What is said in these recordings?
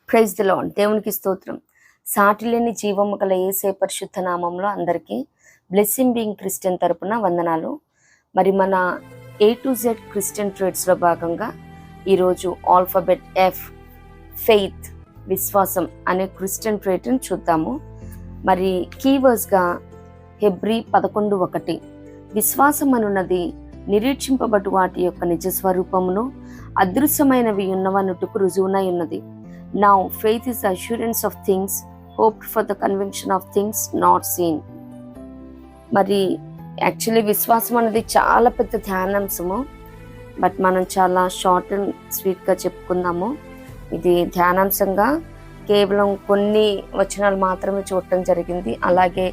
Praise the lord. దేవునికి స్తోత్రం. సాటిలేని జీవము గల యేసే పరిశుద్ధ నామంలో అందరికీ బ్లెస్సింగ్ బీయింగ్ క్రిస్టియన్ తరపున వందనాలు. మరి మన A to Z క్రిస్టియన్ ట్రేడ్స్లో భాగంగా ఈరోజు ఆల్ఫాబెట్ F, ఫెయిత్, విశ్వాసం అనే క్రిస్టియన్ ట్రేట్ని చూద్దాము. మరి కీవర్డ్స్గా హెబ్రీ 11:1 విశ్వాసం అనున్నది నిరీక్షింపబడు వాటి యొక్క నిజస్వరూపమును అదృశ్యమైనవి ఉన్నవనుటకు రుజువునై ఉన్నది. Now faith is the assurance of things hoped for, the conviction of things not seen. మరి యాక్చువల్లీ విశ్వాసం అనేది చాలా పెద్ద ధ్యానాంశము, బట్ మనం చాలా షార్ట్ అండ్ స్వీట్గా చెప్పుకుందాము. ఇది ధ్యానాంశంగా కేవలం కొన్ని వచనాలు మాత్రమే చూడటం జరిగింది. అలాగే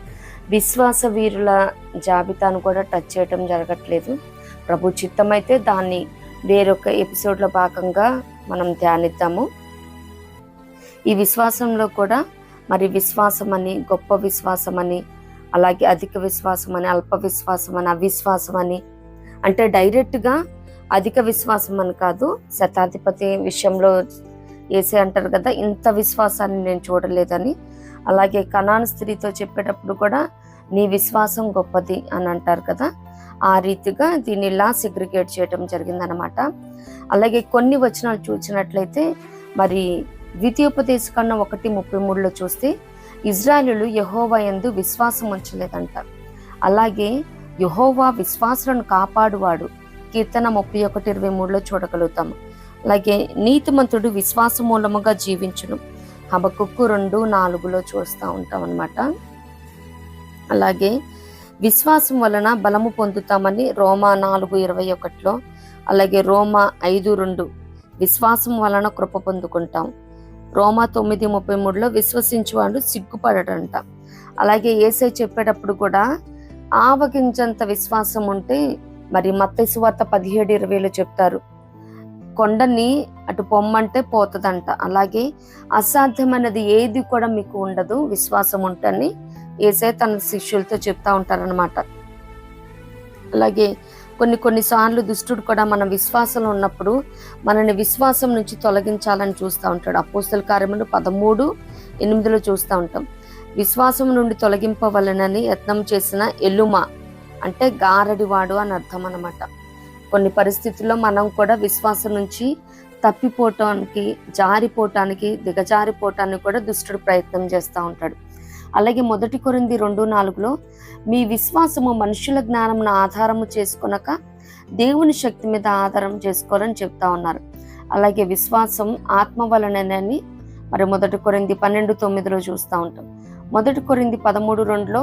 విశ్వాస వీరుల జాబితాను కూడా టచ్ చేయటం జరగట్లేదు. ప్రభు చిత్తమైతే దాన్ని వేరొక ఎపిసోడ్లో భాగంగా మనం ధ్యానిద్దాము. ఈ విశ్వాసంలో కూడా మరి విశ్వాసం అని, గొప్ప విశ్వాసం అని, అలాగే అధిక విశ్వాసం అని, అల్ప విశ్వాసం అని, అవిశ్వాసం అని, అంటే డైరెక్ట్గా అధిక విశ్వాసం అని కాదు. శతాధిపతి విషయంలో వేసే అంటారు కదా, ఇంత విశ్వాసాన్ని నేను చూడలేదని. అలాగే కనాను స్త్రీతో చెప్పేటప్పుడు కూడా నీ విశ్వాసం గొప్పది అని అంటారు కదా, ఆ రీతిగా దీన్ని ఇలా సెగ్రిగేట్ చేయడం జరిగిందనమాట. అలాగే కొన్ని వచనాలు చూసినట్లయితే మరి ద్వితీయోపదేశకాండం 1:33 చూస్తే ఇజ్రాయేలీయులు యెహోవా యందు విశ్వాసం ఉంచలేదంట. అలాగే యెహోవా విశ్వాసులను కాపాడువాడు కీర్తన 31:23 చూడగలుగుతాము. అలాగే నీతిమంతుడు విశ్వాస మూలముగా జీవించును హబక్కుకు 2:4 చూస్తూ ఉంటాం అన్నమాట. అలాగే విశ్వాసం వలన బలము పొందుతామని రోమా 4:21, అలాగే రోమా 5:2 విశ్వాసం వలన కృప పొందుకుంటాం. రోమా 9:33 విశ్వసించువాడు సిగ్గుపడటంట. అలాగే యేసయ్య చెప్పేటప్పుడు కూడా ఆవగింజంత విశ్వాసం ఉంటే మరి మత్తయి సువార్త 17:20 చెప్తారు, కొండని అటు పొమ్మంటే పోతుందంట. అలాగే అసాధ్యమైనది ఏది కూడా మీకు ఉండదు విశ్వాసం ఉంటని యేసయ్య తన శిష్యులతో చెప్తా ఉంటారనమాట. అలాగే కొన్నిసార్లు దుష్టుడు కూడా మన విశ్వాసంలో ఉన్నప్పుడు మనని విశ్వాసం నుంచి తొలగించాలని చూస్తూ ఉంటాడు. అపోస్తల కార్యములు 13:8 చూస్తూ ఉంటాం. విశ్వాసం నుండి తొలగింపవలనని యత్నం చేసిన ఎలుమ అంటే గారడివాడు అని అర్థం అనమాట. కొన్ని పరిస్థితుల్లో మనం కూడా విశ్వాసం నుంచి తప్పిపోవటానికి, జారిపోవటానికి, దిగజారిపోవటానికి కూడా దుష్టుడు ప్రయత్నం చేస్తూ ఉంటాడు. అలాగే 1 కొరింథీ 2:4 మీ విశ్వాసము మనుషుల జ్ఞానమును ఆధారము చేసుకొనక దేవుని శక్తి మీద ఆధారం చేసుకోవాలని చెప్తా ఉన్నారు. అలాగే విశ్వాసం ఆత్మ వలనని మరి 1 కొరింథీ 12:9 చూస్తూ ఉంటాం. 1 కొరింథీ 13:2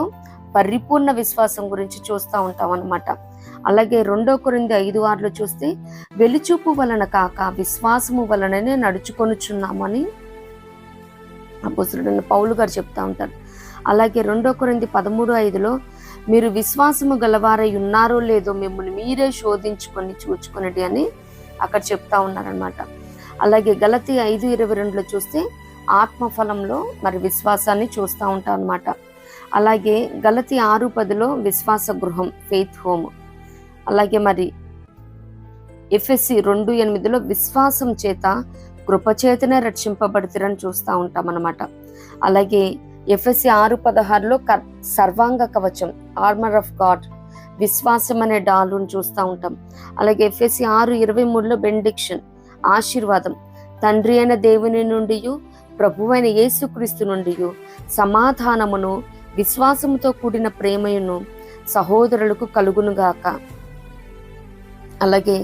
పరిపూర్ణ విశ్వాసం గురించి చూస్తూ ఉంటాం అన్నమాట. అలాగే 2 కొరింథీ 5:6 చూస్తే వెలిచూపు వలన కాక విశ్వాసము వలననే నడుచుకొనుచున్నామని అపోస్తలుడైన పౌలు గారు చెప్తా ఉంటారు. అలాగే 2 కొరింథీ 13:5 మీరు విశ్వాసము గలవారై ఉన్నారో లేదో మిమ్మల్ని మీరే శోధించుకొని చూచుకొనడి అని అక్కడ చెప్తా ఉన్నారనమాట. అలాగే గలతీ 5:22 చూస్తే ఆత్మఫలంలో మరి విశ్వాసాన్ని చూస్తూ ఉంటాం అనమాట. అలాగే గలతీ 6:10 విశ్వాస గృహం, ఫెయిత్ హోమ్. అలాగే మరి ఎఫెసీ 2:8 విశ్వాసం చేత కృపచేతనే రక్షింపబడుతారని చూస్తూ ఉంటాం అన్నమాట. అలాగే ఎఫెసీ 6:16 సర్వాంగ కవచం, ఆర్మర్ ఆఫ్ గాడ్, విశ్వాసం అనే డాలును చూస్తూ ఉంటాం. అలాగే ఎఫెసీ 6:23 బెండిక్షన్, ఆశీర్వాదం, తండ్రి అయిన దేవుని నుండి ప్రభువైన యేసుక్రీస్తు నుండి సమాధానమును విశ్వాసముతో కూడిన ప్రేమయును సహోదరులకు కలుగునుగాక. అలాగే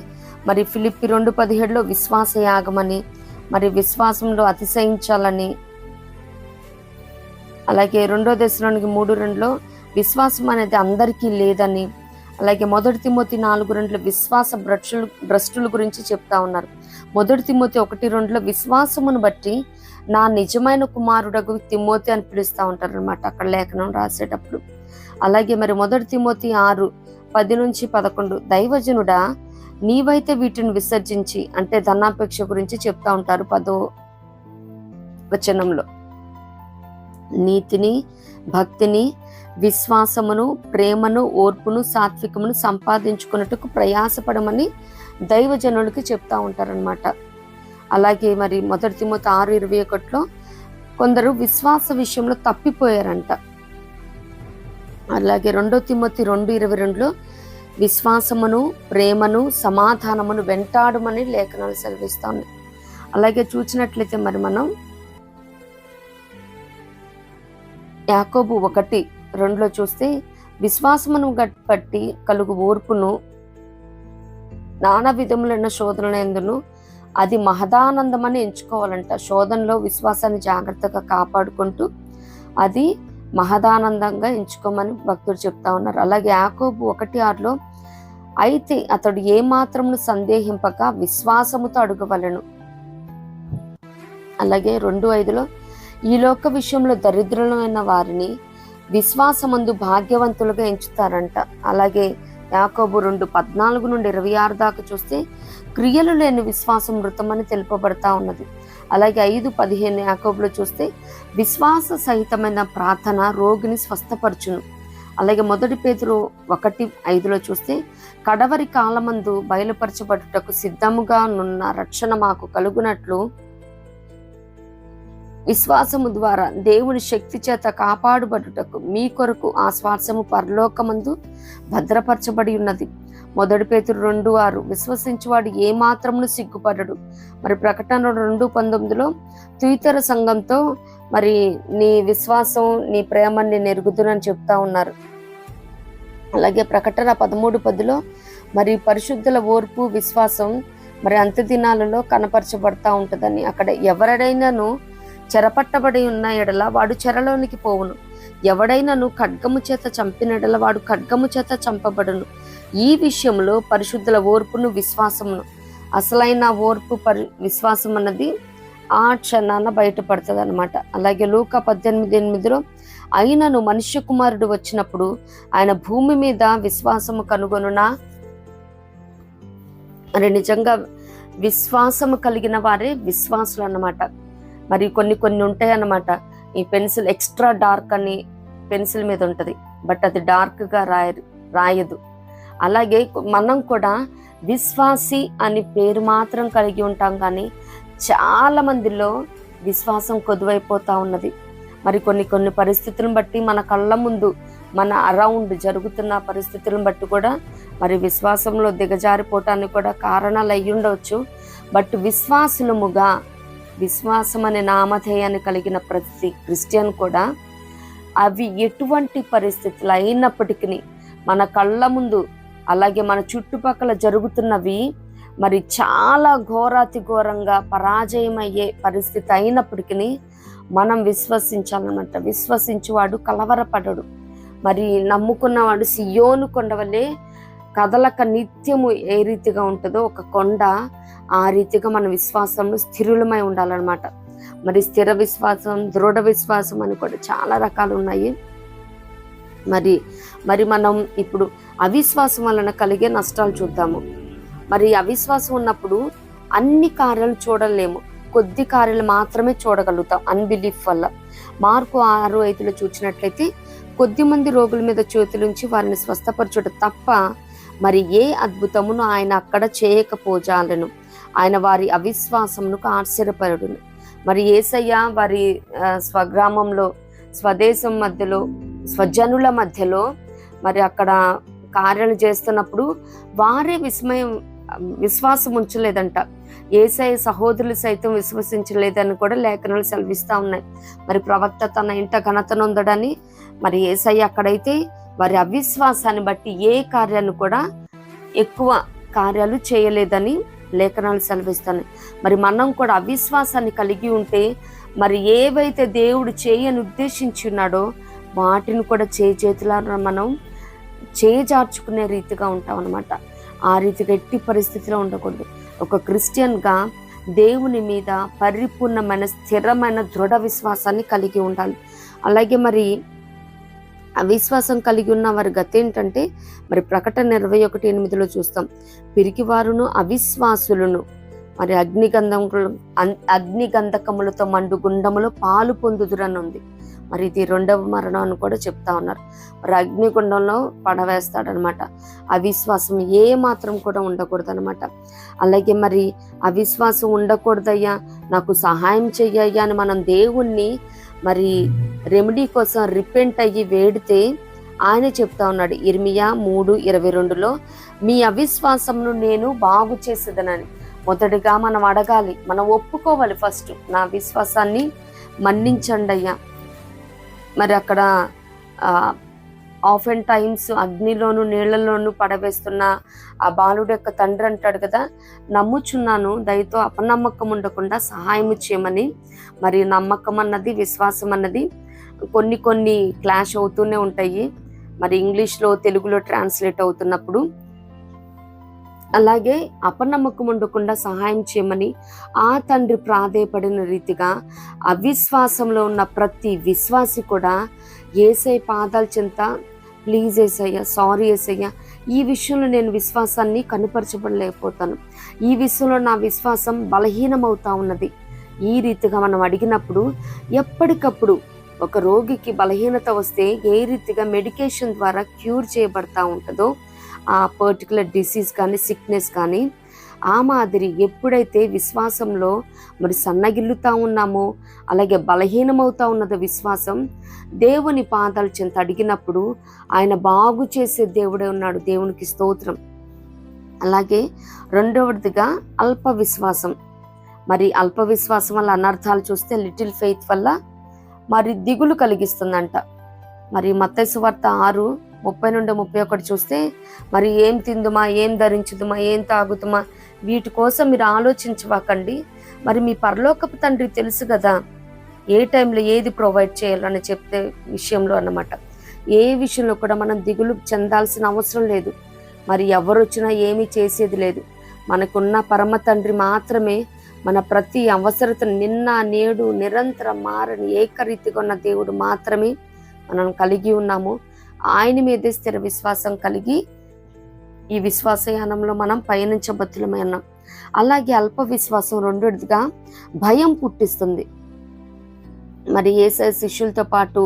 మరి ఫిలిప్పీ 2:17 విశ్వాస యాగమని, మరి విశ్వాసంలో అతిశయించాలని. అలాగే 2 దశలోనికి 3:2 విశ్వాసం అనేది అందరికీ లేదని. అలాగే 1 తిమోతి 4:2 విశ్వాస భ్రష్టుల గురించి చెప్తా ఉన్నారు. 1 తిమోతి 1:2 విశ్వాసమును బట్టి నా నిజమైన కుమారుడగు తిమోతి అని పిలుస్తూ ఉంటారు అనమాట అక్కడ లేఖనం రాసేటప్పుడు. అలాగే మరి 1 తిమోతి 6:10-11 దైవజనుడా నీవైతే వీటిని విసర్జించి, అంటే ధనాపేక్ష గురించి చెప్తా ఉంటారు 10వ వచనంలో, నీతిని, భక్తిని, విశ్వాసమును, ప్రేమను, ఓర్పును, సాత్వికమును సంపాదించుకున్నట్టుకు ప్రయాసపడమని దైవజనులకి చెప్తా ఉంటారనమాట. అలాగే మరి 1 తిమోతి 6:21 కొందరు విశ్వాస విషయంలో తప్పిపోయారంట. అలాగే 2 తిమోతి 2:22 విశ్వాసమును, ప్రేమను, సమాధానమును వెంటాడమని లేఖనాలు సెలవిస్తా ఉన్నాయి. అలాగే చూసినట్లయితే మరి మనం యాకోబు 1:2 చూస్తే విశ్వాసమును బట్టి కలుగు ఓర్పును, నానా విధములైన శోధనల యందును అది మహదానందమని ఎంచుకోవాలంట. శోధనలో విశ్వాసాన్ని జాగ్రత్తగా కాపాడుకుంటూ అది మహదానందంగా ఎంచుకోమని భక్తుడు చెప్తా ఉన్నారు. అలాగే యాకోబు 1:6 అయితే అతడు ఏమాత్రమును సందేహింపక విశ్వాసముతో అడుగవలెను. అలాగే 2:5 ఈ లోక విషయంలో దరిద్రులైన వారిని విశ్వాసమందు భాగ్యవంతులుగా ఎంచుతారంట. అలాగే యాకోబు 2:14-26 దాకా చూస్తే క్రియలు లేని విశ్వాసం మృతమని తెలుపబడతా ఉన్నది. అలాగే 5:15 యాకోబులో చూస్తే విశ్వాస సహితమైన ప్రార్థన రోగిని స్వస్థపరచును. అలాగే 1 పేతురు 1:5 చూస్తే కడవరి కాలమందు బయలుపరచబడుటకు సిద్ధముగా నున్న రక్షణ మాకు కలుగునట్లు విశ్వాసము ద్వారా దేవుని శక్తి చేత కాపాడుబడుటకు మీ కొరకు ఆ శ్వాసము పరలోకమందు భద్రపరచబడి ఉన్నది. 1 పేతురు 2:6 విశ్వసించువాడు ఏమాత్రమును సిగ్గుపడడు. మరి ప్రకటన 2:19 తుయితర సంఘంతో మరి నీ విశ్వాసం, నీ ప్రేమని నెరుగుదునని చెప్తా ఉన్నారు. అలాగే ప్రకటన 13:10 మరి పరిశుద్ధుల ఓర్పు, విశ్వాసం మరి అంత్య దినాలలో కనపరచబడతా ఉంటుందని. అక్కడ ఎవరైనాను చెరపట్టబడి ఉన్న ఎడల వాడు చెరలోనికి పోవును, ఎవడైనాను ఖడ్గము చేత చంపిన ఎడల వాడు ఖడ్గము చేత చంపబడును. ఈ విషయంలో పరిశుద్ధుల ఓర్పును, విశ్వాసమును, అసలైన ఓర్పు విశ్వాసం అన్నది ఆ క్షణాన బయటపడుతుంది అనమాట. అలాగే లూకా 18:8 అయినను మనుష్య కుమారుడు వచ్చినప్పుడు ఆయన భూమి మీద విశ్వాసము కనుగొనునా. మరి నిజంగా విశ్వాసము కలిగిన వారే విశ్వాసులు అన్నమాట. మరి కొన్ని ఉంటాయి అన్నమాట. ఈ పెన్సిల్ ఎక్స్ట్రా డార్క్ అని పెన్సిల్ మీద ఉంటుంది, బట్ అది డార్క్గా రాయదు. అలాగే మనం కూడా విశ్వాసి అని పేరు మాత్రం కలిగి ఉంటాం, కానీ చాలా మందిలో విశ్వాసం కొదువైపోతా ఉన్నది. మరి కొన్ని పరిస్థితులను బట్టి మన కళ్ళ ముందు, మన అరౌండ్ జరుగుతున్న పరిస్థితులను బట్టి కూడా మరి విశ్వాసంలో దిగజారిపోవటానికి కూడా కారణాలు అయ్యి ఉండవచ్చు. బట్ విశ్వాసులముగా, విశ్వాసం అనే నామధేయాన్ని కలిగిన ప్రతి క్రిస్టియన్ కూడా అవి ఎటువంటి పరిస్థితులు అయినప్పటికీ మన కళ్ళ ముందు, అలాగే మన చుట్టుపక్కల జరుగుతున్నవి మరి చాలా ఘోరాతి ఘోరంగా పరాజయం అయ్యే పరిస్థితి అయినప్పటికీ మనం విశ్వసించాలన్నమాట. విశ్వసించువాడు కలవరపడడు. మరి నమ్ముకున్నవాడు సియోను కొండ వలె కదలక నిత్యము ఏ రీతిగా ఉంటుందో ఒక కొండ, ఆ రీతిగా మన విశ్వాసంలో స్థిరులమై ఉండాలన్నమాట. మరి స్థిర విశ్వాసం, దృఢ విశ్వాసం అని కూడా చాలా రకాలు ఉన్నాయి. మరి మనం ఇప్పుడు అవిశ్వాసం వలన కలిగే నష్టాలు చూద్దాము. మరి అవిశ్వాసం ఉన్నప్పుడు అన్ని కార్యాలు చూడలేము, కొద్ది కార్యాలు మాత్రమే చూడగలుగుతాం అన్బిలీఫ్ వల్ల. మార్కు 6:5 చూసినట్లయితే కొద్ది మంది రోగుల మీద చేతులుంచి వారిని స్వస్థపరచుట తప్ప మరి ఏ అద్భుతమును ఆయన అక్కడ చేయకపోజాలను. ఆయన వారి అవిశ్వాసమునకు ఆశ్చర్యపరుడును. మరి యేసయ్య వారి స్వగ్రామంలో, స్వదేశం మధ్యలో, స్వజనుల మధ్యలో మరి అక్కడ కార్యాలు చేస్తున్నప్పుడు వారే విశ్వాసం ఉంచలేదంట. యేసయ్య సహోదరులు సైతం విశ్వసించలేదని కూడా లేఖనాలు సెలవిస్తూ ఉన్నాయి. మరి ప్రవక్త తన ఇంట ఘనత నొందడని మరి యేసయ్య అక్కడైతే వారి అవిశ్వాసాన్ని బట్టి ఏ కార్యాన్ని కూడా ఎక్కువ కార్యాలు చేయలేదని లేఖనాలు సెలవిస్తున్నాయి. మరి మనం కూడా అవిశ్వాసాన్ని కలిగి ఉంటే మరి ఏవైతే దేవుడు చేయని ఉద్దేశించున్నాడో వాటిని కూడా చేతులా మనం చేజార్చుకునే రీతిగా ఉంటాం అన్నమాట. ఆ రీతిగా ఎట్టి పరిస్థితిలో ఉండకూడదు. ఒక క్రిస్టియన్గా దేవుని మీద పరిపూర్ణమైన, స్థిరమైన, దృఢ విశ్వాసాన్ని కలిగి ఉండాలి. అలాగే మరి అవిశ్వాసం కలిగి ఉన్న వారి గతి ఏంటంటే మరి ప్రకటన 21:8 చూస్తాం. పిరికివారును అవిశ్వాసులను మరి అగ్నిగంధకములతో మండు గుండములో పాలు పొందుదురని ఉంది. మరి ఇది రెండవ మరణం అని కూడా చెప్తా ఉన్నారు. మరి అగ్నిగుండంలో పడవేస్తాడనమాట. అవిశ్వాసం ఏ మాత్రం కూడా ఉండకూడదు అనమాట. అలాగే మరి అవిశ్వాసం ఉండకూడదయ్యా, నాకు సహాయం చెయ్యయ్యా అని మనం దేవుణ్ణి మరి రెమెడీ కోసం రిపెంట్ అయ్యి వేడితే ఆయన చెప్తా ఉన్నాడు ఇర్మియా 3:22లో, మీ అవిశ్వాసంను నేను బాగు చేసేదనని. మొదటిగా మనం అడగాలి, మనం ఒప్పుకోవాలి ఫస్ట్, నా విశ్వాసాన్ని మన్నించండి అయ్యా. మరి అక్కడ ఆఫ్ అండ్ టైమ్స్ అగ్నిలోను నీళ్లలోను పడవేస్తున్న ఆ బాలుడు యొక్క తండ్రి అంటాడు కదా, నమ్ముచున్నాను, దయతో అపనమ్మకం ఉండకుండా సహాయం చేయమని. మరి నమ్మకం అన్నది విశ్వాసం అన్నది కొన్ని క్లాష్ అవుతూనే ఉంటాయి, మరి ఇంగ్లీష్లో తెలుగులో ట్రాన్స్లేట్ అవుతున్నప్పుడు. అలాగే అపనమ్మకం ఉండకుండా సహాయం చేయమని ఆ తండ్రి ప్రాధేయపడిన రీతిగా అవిశ్వాసంలో ఉన్న ప్రతి విశ్వాసి కూడా యేసయ్య పాదాల చెంత, ప్లీజ్ యేసయ్య, సారీ యేసయ్య, ఈ విషయంలో నేను విశ్వాసాన్ని కనుపరచబడలేకపోతాను, ఈ విషయంలో నా విశ్వాసం బలహీనమవుతా ఉన్నది. ఈ రీతిగా మనం అడిగినప్పుడు ఎప్పటికప్పుడు ఒక రోగికి బలహీనత వస్తే ఏ రీతిగా మెడికేషన్ ద్వారా క్యూర్ చేయబడతా ఉంటుందో ఆ పర్టికులర్ డిసీజ్ కానీ సిక్నెస్ కానీ, ఆ మాదిరి ఎప్పుడైతే విశ్వాసంలో మరి సన్నగిల్లుతా ఉన్నామో, అలాగే బలహీనమవుతా ఉన్నదో విశ్వాసం, దేవుని పాదాల చెంత అడిగినప్పుడు ఆయన బాగు చేసే దేవుడే ఉన్నాడు. దేవునికి స్తోత్రం. అలాగే రెండవదిగా అల్ప విశ్వాసం. మరి అల్ప విశ్వాసం వల్ల అనర్థాలు చూస్తే లిటిల్ ఫెయిత్ వల్ల మరి దిగులు కలిగిస్తుందంట. మరి మత్తయి సువార్త 6:30-31 చూస్తే, మరి ఏం తిందుమా, ఏం ధరించుదుమా, ఏం తాగుతుమా, వీటి కోసం మీరు ఆలోచించవాకండి, మరి మీ పరలోకపు తండ్రి తెలుసు కదా ఏ టైంలో ఏది ప్రొవైడ్ చేయాలని చెప్తే విషయంలో అన్నమాట. ఏ విషయంలో కూడా మనం దిగులు చెందాల్సిన అవసరం లేదు. మరి ఎవరు వచ్చినా ఏమీ చేసేది లేదు. మనకున్న పరమ తండ్రి మాత్రమే మన ప్రతి అవసరతను నిన్న నేడు నిరంతరం మారని ఏకరీతిగా ఉన్న దేవుడు మాత్రమే మనం కలిగి ఉన్నాము. ఆయన మీదే స్థిర విశ్వాసం కలిగి ఈ విశ్వాసయానంలో మనం పయనించబద్దులమై ఉన్నాం. అలాగే అల్ప విశ్వాసం రెండోదిగా భయం పుట్టిస్తుంది. మరి యేసయ్య శిష్యులతో పాటు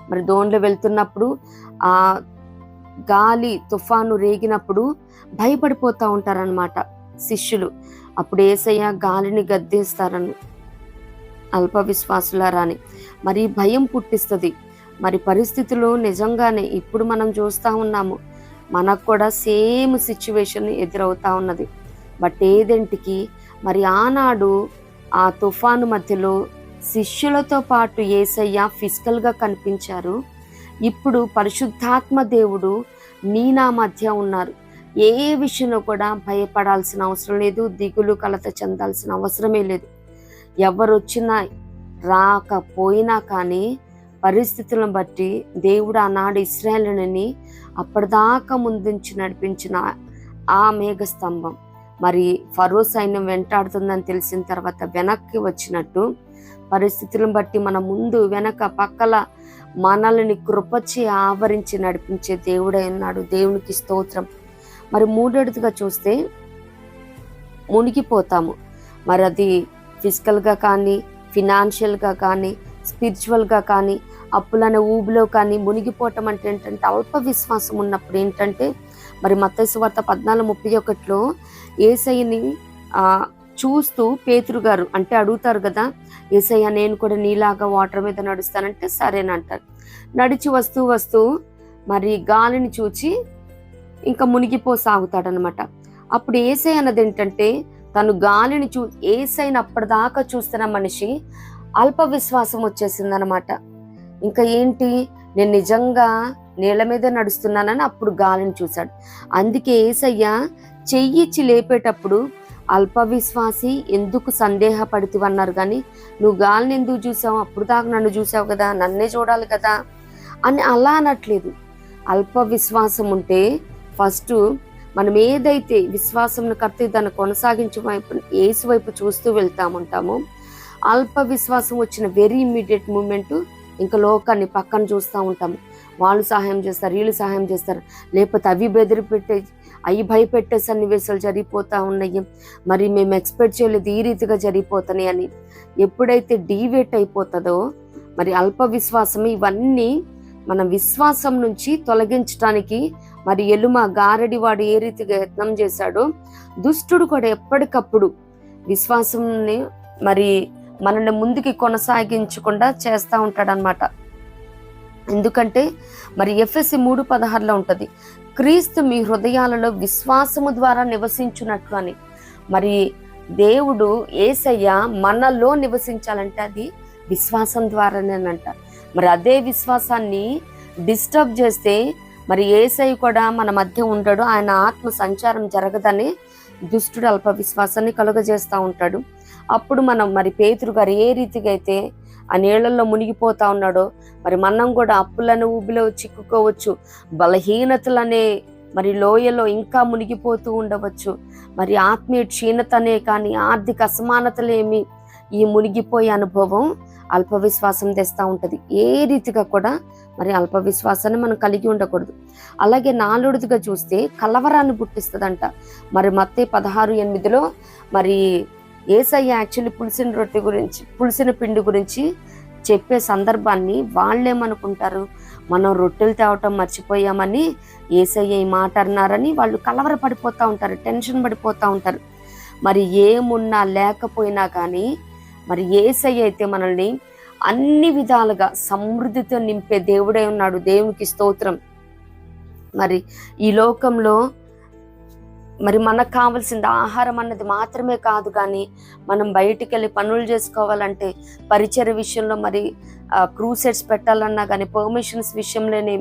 మరి దోణిలో వెళ్తున్నప్పుడు ఆ గాలి తుఫాను రేగినప్పుడు భయపడిపోతూ ఉంటారనమాట శిష్యులు. అప్పుడు యేసయ్య గాలిని గద్దేస్తారని, అల్ప విశ్వాసులారాని. మరి భయం పుట్టిస్తుంది. మరి పరిస్థితులు నిజంగానే ఇప్పుడు మనం చూస్తూ ఉన్నాము, మనకు కూడా సేమ్ సిచ్యువేషన్ ఎదురవుతా ఉన్నది. బట్ ఏదేంటికి మరి ఆనాడు ఆ తుఫాను మధ్యలో శిష్యులతో పాటు యేసయ్య ఫిజికల్గా కనిపించారు. ఇప్పుడు పరిశుద్ధాత్మ దేవుడు నీ నా మధ్య ఉన్నారు. ఏ విషయంలో కూడా భయపడాల్సిన అవసరం లేదు, దిగులు కలత చెందాల్సిన అవసరమే లేదు. ఎవరు వచ్చినా రాకపోయినా కానీ పరిస్థితులను బట్టి దేవుడు ఆనాడు ఇశ్రాయేలుని అప్పటిదాకా ముందుంచి నడిపించిన ఆ మేఘస్తంభం మరి ఫరో సైన్యం వెంటాడుతుందని తెలిసిన తర్వాత వెనక్కి వచ్చినట్టు పరిస్థితులను బట్టి మన ముందు వెనక పక్కల మనల్ని కృపచి ఆవరించి నడిపించే దేవుడై ఉన్నాడు. దేవునికి స్తోత్రం. మరి మూడోదిగా చూస్తే మునిగిపోతాము. మరి అది ఫిజికల్గా కానీ, ఫినాన్షియల్గా కానీ, స్పిరిచువల్గా కానీ, అప్పులనే ఊబిలో కానీ మునిగిపోవటం అంటే ఏంటంటే అల్ప విశ్వాసం ఉన్నప్పుడు ఏంటంటే, మరి మత్తయి సువార్త 14:31లో యేసయ్యని చూస్తూ పేతురు గారు అంటే అడుగుతారు కదా, యేసయ్య నేను కూడా నీలాగా వాటర్ మీద నడుస్తానంటే సరేనంటారు. నడిచి వస్తూ మరి గాలిని చూచి ఇంకా మునిగిపోసాగుతాడనమాట. అప్పుడు యేసయ్య అన్నది ఏంటంటే, తను గాలిని యేసయ్యని అప్పటిదాకా చూస్తున్న మనిషి అల్ప విశ్వాసం వచ్చేసిందనమాట. ఇంకా ఏంటి, నేను నిజంగా నీళ్ళ మీద నడుస్తున్నానని అప్పుడు గాలిని చూశాడు. అందుకే యేసయ్య చెయ్యిచ్చి లేపేటప్పుడు అల్ప విశ్వాసి ఎందుకు సందేహపడితివన్నారు కానీ, నువ్వు గాలిని ఎందుకు చూసావు, అప్పుడు దాకా నన్ను చూసావు కదా, నన్నే చూడాలి కదా అని అలా అనట్లేదు. అల్ప విశ్వాసం ఉంటే ఫస్ట్ మనం ఏదైతే విశ్వాసం కర్త దాన్ని కొనసాగించే వైపు యేసు వైపు చూస్తూ వెళ్తామంటామో, అల్ప విశ్వాసం వచ్చిన వెరీ ఇమ్మీడియట్ మూమెంట్ ఇంకా లోకాన్ని పక్కన చూస్తూ ఉంటాము. వాళ్ళు సహాయం చేస్తారు, వీళ్ళు సహాయం చేస్తారు, లేకపోతే అవి అవి భయపెట్టే సన్నివేశాలు జరిగిపోతూ ఉన్నాయి. మరి మేము ఎక్స్పెక్ట్ చేయలేదు ఈ రీతిగా జరిగిపోతున్నాయి అని ఎప్పుడైతే డీవేట్ అయిపోతుందో మరి అల్ప విశ్వాసం, ఇవన్నీ మన విశ్వాసం నుంచి తొలగించడానికి మరి ఎలుమ గారడి వాడు ఏ రీతిగా యత్నం చేశాడో, దుష్టుడు కూడా ఎప్పటికప్పుడు విశ్వాసంని మరి మనల్ని ముందుకి కొనసాగించకుండా చేస్తూ ఉంటాడనమాట. ఎందుకంటే మరి ఎఫెసీ 3:16 ఉంటుంది, క్రీస్తు మీ హృదయాలలో విశ్వాసము ద్వారా నివసించున్నట్లు అని. మరి దేవుడు యేసయ్య మనలో నివసించాలంటే అది విశ్వాసం ద్వారానేనంట. మరి అదే విశ్వాసాన్ని డిస్టర్బ్ చేస్తే మరి యేసయ్య కూడా మన మధ్య ఉండడు, ఆయన ఆత్మ సంచారం జరగదని దుష్టుడు అల్ప విశ్వాసాన్ని కలుగజేస్తూ ఉంటాడు. అప్పుడు మనం మరి పేతురు గారు ఏ రీతిగా అయితే ఆ నీళ్లలో మునిగిపోతా ఉన్నాడో, మరి మనం కూడా అప్పులను ఊబిలో చిక్కుకోవచ్చు, బలహీనతలనే మరి లోయలో ఇంకా మునిగిపోతూ ఉండవచ్చు. మరి ఆత్మీయ క్షీణతనే కానీ ఆర్థిక అసమానతలేమి ఈ మునిగిపోయే అనుభవం అల్ప విశ్వాసం తెస్తూ ఉంటుంది. ఏ రీతిగా కూడా మరి అల్ప విశ్వాసాన్ని మనం కలిగి ఉండకూడదు. అలాగే నాలుగుదిగా చూస్తే కలవరాన్ని పుట్టిస్తుందంట. మరి మత్తయి 16:8 మరి యేసయ్య యాక్చువల్లీ పులిసిన రొట్టె గురించి, పులిసిన పిండి గురించి చెప్పే సందర్భాన్ని వాళ్ళేమనుకుంటారు, మనం రొట్టెలు తేవటం మర్చిపోయామని యేసయ్య ఈ మాట అన్నారని వాళ్ళు కలవర పడిపోతూ ఉంటారు, టెన్షన్ పడిపోతూ ఉంటారు. మరి ఏమున్నా లేకపోయినా కానీ మరి యేసయ్య అయితే మనల్ని అన్ని విధాలుగా సమృద్ధితో నింపే దేవుడై ఉన్నాడు. దేవునికి స్తోత్రం. మరి ఈ లోకంలో మరి మనకు కావాల్సింది ఆహారం అన్నది మాత్రమే కాదు, కానీ మనం బయటికి వెళ్ళి పనులు చేసుకోవాలంటే, పరిచర్య విషయంలో మరి క్రూసెట్స్ పెట్టాలన్నా కానీ, పర్మిషన్స్ విషయంలోనే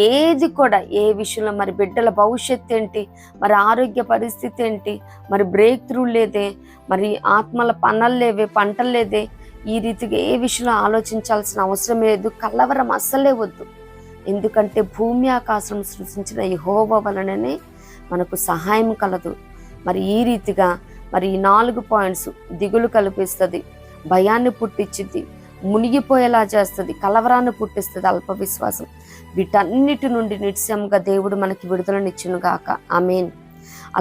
ఏది కూడా, ఏ విషయంలో మరి బిడ్డల భవిష్యత్తు ఏంటి, మరి ఆరోగ్య పరిస్థితి ఏంటి, మరి బ్రేక్ త్రూ లేదే, మరి ఆత్మల పనులు లేవే, పంటలు లేదే, ఈ రీతిగా ఏ విషయంలో ఆలోచించాల్సిన అవసరం లేదు. కలవరం అస్సలే వద్దు. ఎందుకంటే భూమి ఆకాశం సృష్టించిన యెహోవా వలననే మనకు సహాయం కలదు. మరి ఈ రీతిగా మరి ఈ 4 పాయింట్స్ దిగులు కల్పిస్తుంది, భయాన్ని పుట్టించింది, మునిగిపోయేలా చేస్తుంది, కలవరాన్ని పుట్టిస్తుంది అల్ప విశ్వాసం. వీటన్నిటి నుండి నిశ్చయంగా దేవుడు మనకి విడుదలనిచ్చును గాక. ఆమేన్.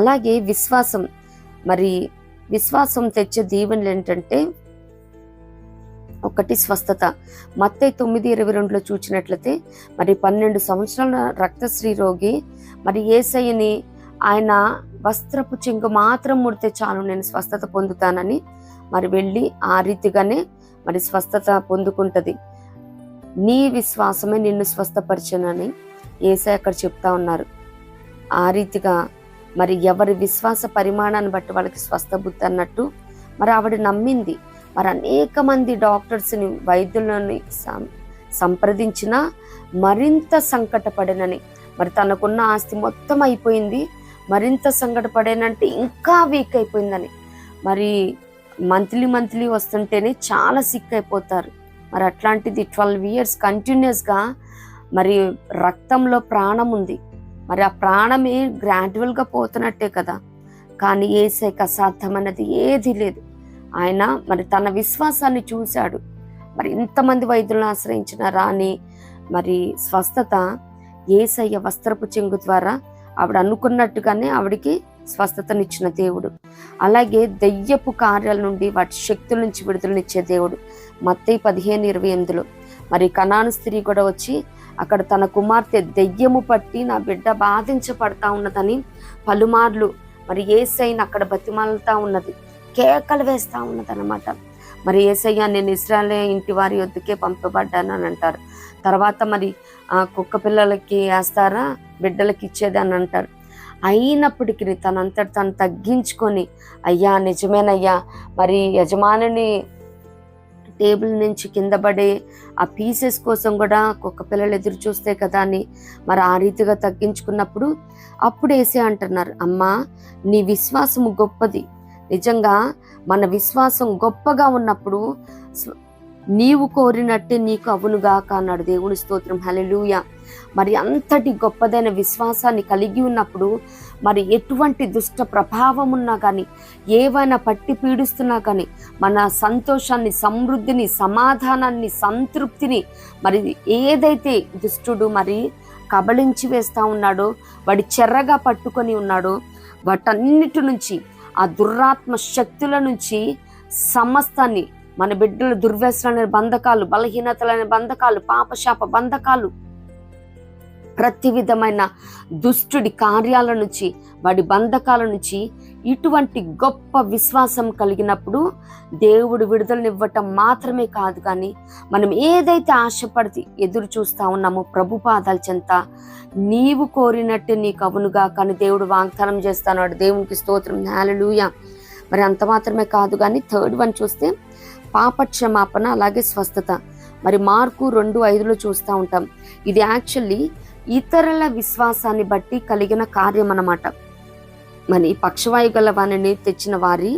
అలాగే విశ్వాసం, మరి విశ్వాసం తెచ్చే దీవెనలు ఏంటంటే, ఒకటి స్వస్థత. మత్తయి 9:22 చూచినట్లయితే మరి 12 సంవత్సరాల రక్తశ్రీ రోగి మరి యేసయ్యని ఆయన వస్త్రపు చెంగు మాత్రం ముడితే చాలు నేను స్వస్థత పొందుతానని మరి వెళ్ళి ఆ రీతిగానే మరి స్వస్థత పొందుకుంటది. నీ విశ్వాసమే నిన్ను స్వస్థపరిచనని యేసయ్య అక్కడ చెప్తా ఉన్నారు. ఆ రీతిగా మరి ఎవరి విశ్వాస పరిమాణాన్ని బట్టి వాళ్ళకి స్వస్థ బుద్ధి అన్నట్టు మరి ఆవిడ నమ్మింది. మరి అనేక మంది డాక్టర్స్ని, వైద్యులని సంప్రదించినా మరింత సంకటపడేనని, మరి తనకున్న ఆస్తి మొత్తం అయిపోయింది, మరింత సంకటపడేనంటే ఇంకా వీక్ అయిపోయిందని. మరి మంత్లీ వస్తుంటేనే చాలా సిక్ అయిపోతారు. మరి అట్లాంటిది 12 years కంటిన్యూస్గా మరి రక్తంలో ప్రాణం ఉంది. మరి ఆ ప్రాణమే గ్రాడ్యువల్గా పోతున్నట్టే కదా. కానీ యేసయ్యకి అసాధ్యమన్నది ఏది లేదు. ఆయన మరి తన విశ్వాసాన్ని చూశాడు. మరి ఇంతమంది వైద్యులను ఆశ్రయించిన రాని మరి స్వస్థత యేసయ్య వస్త్రపు చెంగు ద్వారా ఆవిడ అనుకున్నట్టుగానే ఆవిడికి స్వస్థతనిచ్చిన దేవుడు. అలాగే దెయ్యపు కార్యాల నుండి, వాటి శక్తుల నుంచి విడుదలనిచ్చే దేవుడు. మత్తయి 15:28 మరి కనాను స్త్రీ కూడా వచ్చి అక్కడ తన కుమార్తె దెయ్యము పట్టి నా బిడ్డ బాధించబడతా ఉన్నదని పలుమార్లు మరి యేసయ్యని అక్కడ బతిమాలుతా ఉన్నది, కేకలు వేస్తూ ఉన్నదన్నమాట. మరి యేసయ్య నేను ఇశ్రాయేలు ఇంటి వారి వద్దకే పంపబడ్డాను అని అంటారు. తర్వాత మరి కుక్క పిల్లలకి వేస్తారా, బిడ్డలకి ఇచ్చేదని అంటారు. అయినప్పటికీ తనంతట తను తగ్గించుకొని, అయ్యా నిజమేనయ్యా, మరి యజమానిని టేబుల్ నుంచి కింద పడే ఆ పీసెస్ కోసం కూడా కుక్క పిల్లలు ఎదురు చూస్తే కదా అని మరి ఆ రీతిగా తగ్గించుకున్నప్పుడు అప్పుడు యేసయ్య అంటున్నారు, అమ్మా నీ విశ్వాసము గొప్పది. నిజంగా మన విశ్వాసం గొప్పగా ఉన్నప్పుడు నీవు కోరినట్టే నీకు అవునుగాక అన్నాడు. దేవుని స్తోత్రం, హల్లెలూయా. మరి అంతటి గొప్పదైన విశ్వాసాన్ని కలిగి ఉన్నప్పుడు మరి ఎటువంటి దుష్ట ప్రభావం ఉన్నా కానీ, ఏవైనా పట్టి పీడిస్తున్నా కానీ మన సంతోషాన్ని, సమృద్ధిని, సమాధానాన్ని, సంతృప్తిని మరి ఏదైతే దుష్టుడు మరి కబళించి వేస్తూ ఉన్నాడో, వాడి చెర్రగా పట్టుకొని ఉన్నాడో, వాటన్నిటి నుంచి, ఆ దుర్రాత్మ శక్తుల నుంచి సమస్తాన్ని మన బిడ్డల దుర్వ్యసనాలనే బంధకాలు, బలహీనతలనే బంధకాలు, పాపశాప బంధకాలు, ప్రతి విధమైన దుష్టుడి కార్యాల నుంచి, వాడి బంధకాల నుంచి ఇటువంటి గొప్ప విశ్వాసం కలిగినప్పుడు దేవుడు విడుదలనివ్వటం మాత్రమే కాదు, కానీ మనం ఏదైతే ఆశపడి ఎదురు చూస్తా ఉన్నామో ప్రభు పాదాల చెంత నీవు కోరినట్టే నీకు అవునుగా కానీ దేవుడు వాగ్దానం చేస్తాడు. దేవునికి స్తోత్రం, హల్లెలూయా. మరి అంత మాత్రమే కాదు కానీ థర్డ్ వన్ చూస్తే పాప క్షమాపణ, అలాగే స్వస్థత. మరి మార్కు 2:5 చూస్తూ ఉంటాం. ఇది యాక్చువల్లీ ఇతరుల విశ్వాసాన్ని బట్టి కలిగిన కార్యం అన్నమాట. మరి పక్షవాయు గల వాణిని తెచ్చిన వారి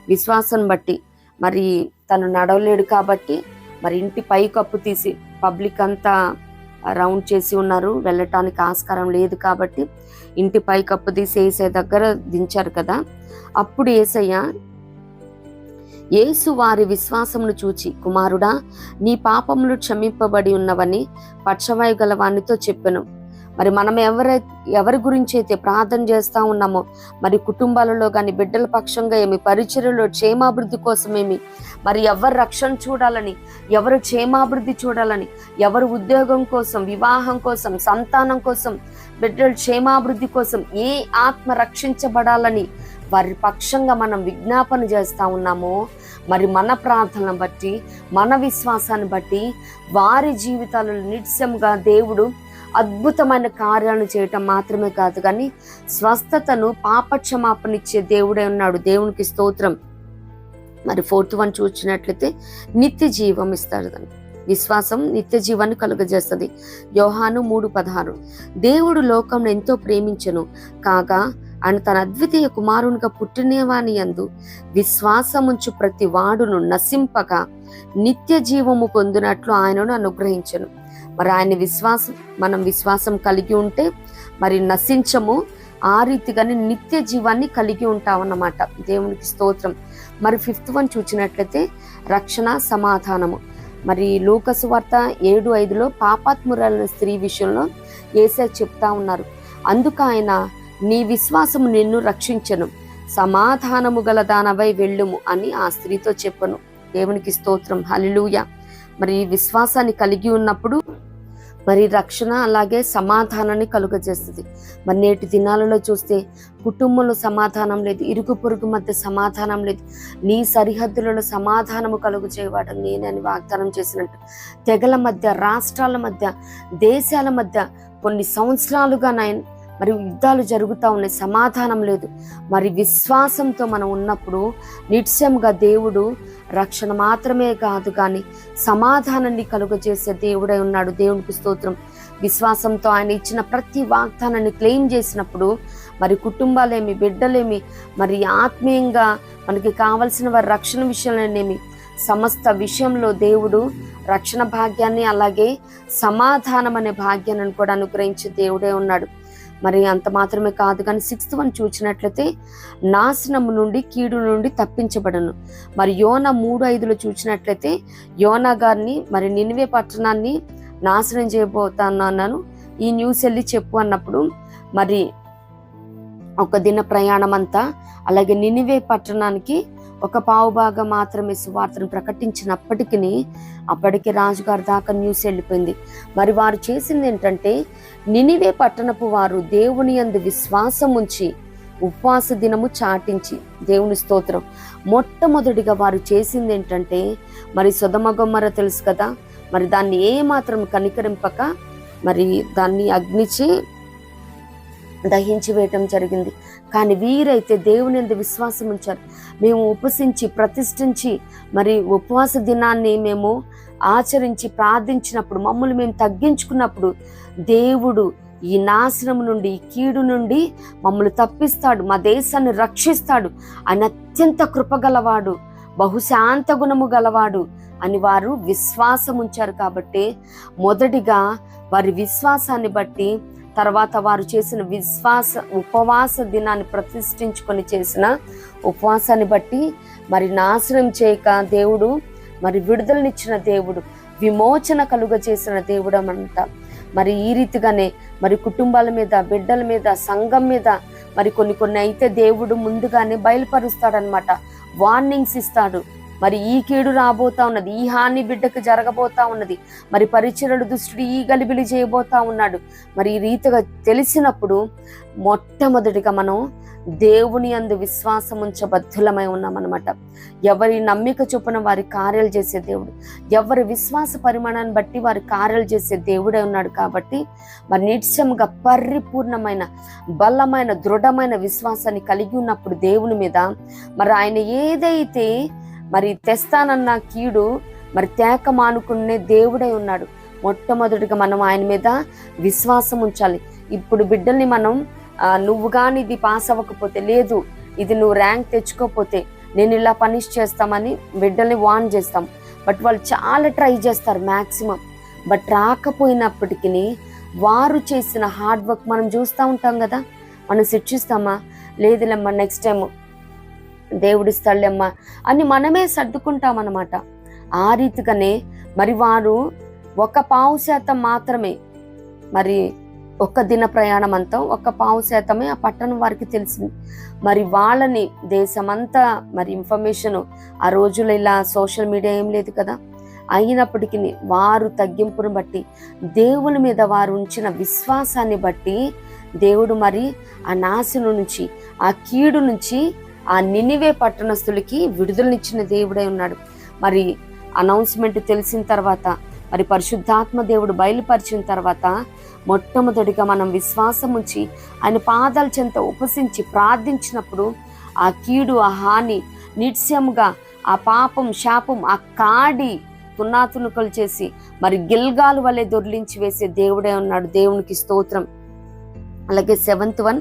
విశ్వాసం బట్టి, మరి తను నడవలేడు కాబట్టి మరి ఇంటి పై కప్పు తీసి పబ్లిక్ అంతా రౌండ్ చేసి ఉన్నారు, వెళ్ళటానికి ఆస్కారం లేదు కాబట్టి ఇంటి పై కప్పు తీసి ఏసయ్య దగ్గర దించారు కదా. అప్పుడు యేసు వారి విశ్వాసమును చూచి, కుమారుడా, నీ పాపములు క్షమింపబడి ఉన్నవని పక్షవాయు గల వానితో చెప్పెను. మరి మనం ఎవరి గురించి అయితే ప్రార్థన చేస్తూ ఉన్నామో, మరి కుటుంబాలలో కానీ బిడ్డల పక్షంగా ఏమి, పరిచర్యలో క్షేమాభివృద్ధి కోసమేమి, మరి ఎవరు రక్షణ చూడాలని, ఎవరు క్షేమాభివృద్ధి చూడాలని, ఎవరు ఉద్యోగం కోసం, వివాహం కోసం, సంతానం కోసం, బిడ్డల క్షేమాభివృద్ధి కోసం, ఏ ఆత్మ రక్షించబడాలని వారి పక్షంగా మనం విజ్ఞాపన చేస్తూ ఉన్నామో, మరి మన ప్రార్థనను బట్టి, మన విశ్వాసాన్ని బట్టి వారి జీవితాలలో నిత్యంగా దేవుడు అద్భుతమైన కార్యాలను చేయటం మాత్రమే కాదు కానీ స్వస్థతను, పాపక్షమాపణిచ్చే దేవుడే ఉన్నాడు. దేవునికి స్తోత్రం. మరి 4th వన్ చూసినట్లయితే నిత్య జీవం ఇస్తాడు. విశ్వాసం నిత్య జీవాన్ని కలుగజేస్తుంది. యోహాను 3:16 దేవుడు లోకంను ఎంతో ప్రేమించెను కాగా ఆయన తన అద్వితీయ కుమారునిగా పుట్టినవాని యందు విశ్వాసముంచు ప్రతి వాడును నశింపక నిత్య జీవము పొందినట్లు ఆయనను అనుగ్రహించెను. మరి ఆయన మనం విశ్వాసం కలిగి ఉంటే మరి నశించము, ఆ రీతిగానే నిత్య జీవాన్ని కలిగి ఉంటామన్నమాట. దేవునికి స్తోత్రం. మరి 5th వన్ చూసినట్లయితే రక్షణ, సమాధానము. మరి లూకా సువార్త 7:5 పాపాత్మురాలైన స్త్రీ విషయంలో యేసయ్య చెప్తా ఉన్నారు. అందుకు ఆయన, నీ విశ్వాసము నిన్ను రక్షించను, సమాధానము గల దానవై వెళ్ళుము అని ఆ స్త్రీతో చెప్పను. దేవునికి స్తోత్రం, హల్లెలూయా. మరి విశ్వాసాన్ని కలిగి ఉన్నప్పుడు మరి రక్షణ అలాగే సమాధానాన్ని కలుగజేస్తుంది. మరి నేటి దినాలలో చూస్తే కుటుంబంలో సమాధానం లేదు, ఇరుగు పొరుగు మధ్య సమాధానం లేదు. నీ సరిహద్దులలో సమాధానము కలుగు చేయవాడు నేనని వాగ్దానం చేసినట్టు తెగల మధ్య, రాష్ట్రాల మధ్య, దేశాల మధ్య కొన్ని సంవత్సరాలుగా మరి యుద్ధాలు జరుగుతూ ఉన్నాయి, సమాధానం లేదు. మరి విశ్వాసంతో మనం ఉన్నప్పుడు నిత్యంగా దేవుడు రక్షణ మాత్రమే కాదు కానీ సమాధానాన్ని కలుగజేసే దేవుడై ఉన్నాడు. దేవునికి స్తోత్రం. విశ్వాసంతో ఆయన ఇచ్చిన ప్రతి వాగ్దానాన్ని క్లెయిమ్ చేసినప్పుడు మరి కుటుంబాలేమి, బిడ్డలేమి, మరి ఆత్మీయంగా మనకి కావలసిన వారి రక్షణ విషయంలోనేమి, సమస్త విషయంలో దేవుడు రక్షణ భాగ్యాన్ని అలాగే సమాధానం అనే భాగ్యాన్ని కూడా అనుగ్రహించే దేవుడే ఉన్నాడు. మరి అంత మాత్రమే కాదు కానీ 6th వన్ చూసినట్లయితే నాశనము నుండి, కీడు నుండి తప్పించబడను. మరి యోనా 3:5 చూసినట్లయితే యోనా గారిని మరి నినివే పట్టణాన్ని నాశనం చేయబోతున్నాను, ఈ న్యూస్ వెళ్ళి చెప్పు అన్నప్పుడు మరి ఒక దిన ప్రయాణం అంతా, అలాగే నినివే పట్టణానికి ఒక పావుభాగం మాత్రమే సువార్తను ప్రకటించినప్పటికీ అప్పటికి రాజుగారి దాకా న్యూస్ వెళ్ళిపోయింది. మరి వారు చేసింది ఏంటంటే, నినివే పట్టణపు వారు దేవుని యందు విశ్వాసం ఉంచి ఉపవాస దినము చాటించి, దేవుని స్తోత్రం, మొట్టమొదటిగా వారు చేసింది ఏంటంటే, మరి సొదొమ గొమొర్రా తెలుసు కదా, మరి దాన్ని ఏ మాత్రం కనికరింపక మరి దాన్ని అగ్నిచి దహించి వేయటం జరిగింది. కానీ వీరైతే దేవుని యందు విశ్వాసం ఉంచారు. మేము ఉపసించి ప్రతిష్ఠించి మరి ఉపవాస దినాన్ని మేము ఆచరించి ప్రార్థించినప్పుడు, మమ్మల్ని మేము తగ్గించుకున్నప్పుడు దేవుడు ఈ నాశనం నుండి, ఈ కీడు నుండి మమ్మల్ని తప్పిస్తాడు, మా దేశాన్ని రక్షిస్తాడు, ఆయన అత్యంత కృపగలవాడు, బహుశాంత గుణము గలవాడు అని వారు విశ్వాసం ఉంచారు. కాబట్టి మొదటిగా వారి విశ్వాసాన్ని బట్టి, తర్వాత వారు చేసిన ఉపవాస దినాన్ని ప్రతిష్ఠించుకొని చేసిన ఉపవాసాన్ని బట్టి మరి నాశనం చేయక దేవుడు మరి విడుదలనిచ్చిన దేవుడు, విమోచన కలుగ చేసిన దేవుడు అనంట. మరి ఈ రీతిగానే మరి కుటుంబాల మీద, బిడ్డల మీద, సంఘం మీద మరి కొన్ని అయితే దేవుడు ముందుగానే బయలుపరుస్తాడనమాట, వార్నింగ్స్ ఇస్తాడు. మరి ఈ కీడు రాబోతా ఉన్నది, ఈ హాని బిడ్డకు జరగబోతా ఉన్నది, మరి పరిచరుడు దుష్టుడు ఈ గలిబిలి చేయబోతా ఉన్నాడు. మరి ఈ రీతిగా తెలిసినప్పుడు మొట్టమొదటిగా మనం దేవుని యందు విశ్వాసం ఉంచబద్ధులమై ఉన్నామన్నమాట. ఎవరి నమ్మిక చొప్పున వారి కార్యాలు చేసే దేవుడు, ఎవరి విశ్వాస పరిమాణాన్ని బట్టి వారి కార్యాలు చేసే దేవుడే ఉన్నాడు. కాబట్టి మరి నిత్యముగా పరిపూర్ణమైన బలమైన దృఢమైన విశ్వాసాన్ని కలిగి ఉన్నప్పుడు దేవుని మీద మరి ఆయన ఏదైతే మరి తెస్తానన్న కీడు మరి తేక మానుకునే దేవుడై ఉన్నాడు. మొట్టమొదటిగా మనం ఆయన మీద విశ్వాసం ఉంచాలి. ఇప్పుడు బిడ్డల్ని మనం నువ్వు కానీ ఇది పాస్ అవ్వకపోతే, లేదు ఇది నువ్వు ర్యాంక్ తెచ్చుకోకపోతే నేను ఇలా పనిష్ చేస్తామని బిడ్డల్ని వార్న్ చేస్తాం. బట్ వాళ్ళు చాలా ట్రై చేస్తారు మ్యాక్సిమం. బట్ రాకపోయినప్పటికీ వారు చేసిన హార్డ్ వర్క్ మనం చూస్తూ ఉంటాం కదా. మనం శిక్షిస్తామా, లేదులేమ్మా నెక్స్ట్ టైం దేవుడిస్తాళ్ళేమ్మా అని మనమే సర్దుకుంటాం అన్నమాట. ఆ రీతిగానే మరి వారు 1% మాత్రమే, మరి ఒక్క దిన ప్రయాణం అంతా 1% ఆ పట్టణం వారికి తెలిసింది. మరి వాళ్ళని దేశమంతా మరి ఇన్ఫర్మేషన్, ఆ రోజుల్లో ఇలా సోషల్ మీడియా ఏం లేదు కదా, అయినప్పటికీ వారు తగ్గింపును బట్టి దేవుని మీద వారు ఉంచిన విశ్వాసాన్ని బట్టి దేవుడు మరి ఆ నాశనం నుంచి, ఆ కీడు నుంచి ఆ నినివే పట్టణస్థులకి విడుదలనిచ్చిన దేవుడై ఉన్నాడు. మరి అనౌన్స్మెంట్ తెలిసిన తర్వాత, మరి పరిశుద్ధాత్మ దేవుడు బయలుపరిచిన తర్వాత మొట్టమొదటిగా మనం విశ్వాసం ఉంచి ఆయన పాదాల చెంత ఉపసించి ప్రార్థించినప్పుడు ఆ కీడు, ఆ హాని నిత్యముగా, ఆ పాపం శాపం, ఆ కాడి తునాతునుకలు చేసి మరి గిల్గాలు వలె దొర్లించి వేసే దేవుడే ఉన్నాడు. దేవునికి స్తోత్రం. అలాగే 7th వన్,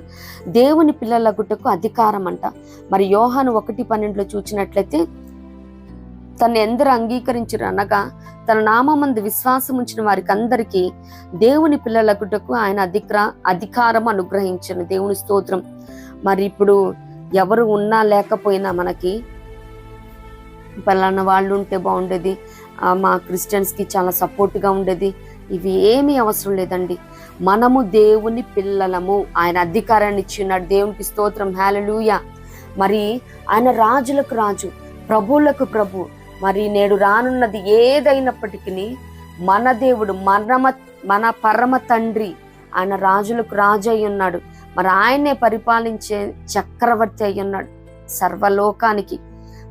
దేవుని పిల్లలగుటకు అధికారం అంట. మరి యోహాను 1:12 చూసినట్లయితే, తను ఎందరు అంగీకరించరు అనగా తన నామమందు విశ్వాసం ఉంచిన వారికి అందరికీ దేవుని పిల్లలగుటకు ఆయన అధికారం అనుగ్రహించను. దేవుని స్తోత్రం. మరి ఇప్పుడు ఎవరు ఉన్నా లేకపోయినా మనకి పలానా వాళ్ళు ఉంటే బాగుండేది, మా క్రిస్టియన్స్కి చాలా సపోర్ట్గా ఉండేది, ఇవి ఏమీ అవసరం లేదండి. మనము దేవుని పిల్లలము, ఆయన అధికారాన్ని ఇచ్చినాడు. దేవునికి స్తోత్రం, హల్లెలూయా. మరి ఆయన రాజులకు రాజు, ప్రభువులకు ప్రభు. మరి నేడు రానున్నది ఏదైనప్పటికీ మన దేవుడు, మన పరమ తండ్రి ఆయన రాజులకు రాజు అయి ఉన్నాడు. మరి ఆయనే పరిపాలించే చక్రవర్తి అయి ఉన్నాడు సర్వలోకానికి.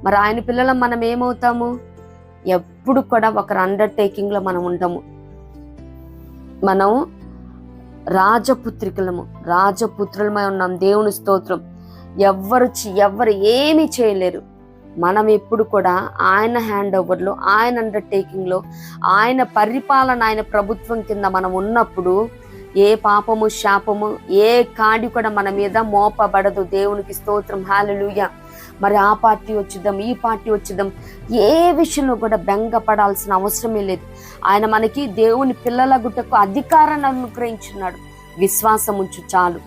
మరి ఆయన పిల్లలం మనం ఏమవుతాము? ఎప్పుడు కూడా ఒకరు అండర్టేకింగ్ లో మనం ఉండము. మనం రాజపుత్రికలము, రాజపుత్రులమై ఉన్నాం. దేవుని స్తోత్రం. ఎవ్వరు ఏమీ చేయలేరు. మనం ఎప్పుడు కూడా ఆయన హ్యాండ్ ఓవర్లో, ఆయన అండర్టేకింగ్లో, ఆయన పరిపాలన, ఆయన ప్రభుత్వం కింద మనం ఉన్నప్పుడు ఏ పాపము శాపము ఏ కాడి కూడా మన మీద మోపబడదు. దేవునికి స్తోత్రం, హల్లెలూయా. మరి ఆ పార్టీ వచ్చిద్దాం, ఈ పార్టీ వచ్చిద్దాం, ఏ విషయంలో కూడా బెంగపడాల్సిన అవసరమే లేదు. ఆయన మనకి దేవుని పిల్లల గుట్టకు అధికారాన్ని అనుగ్రహించున్నాడు. విశ్వాసం ఉంచు చాలు.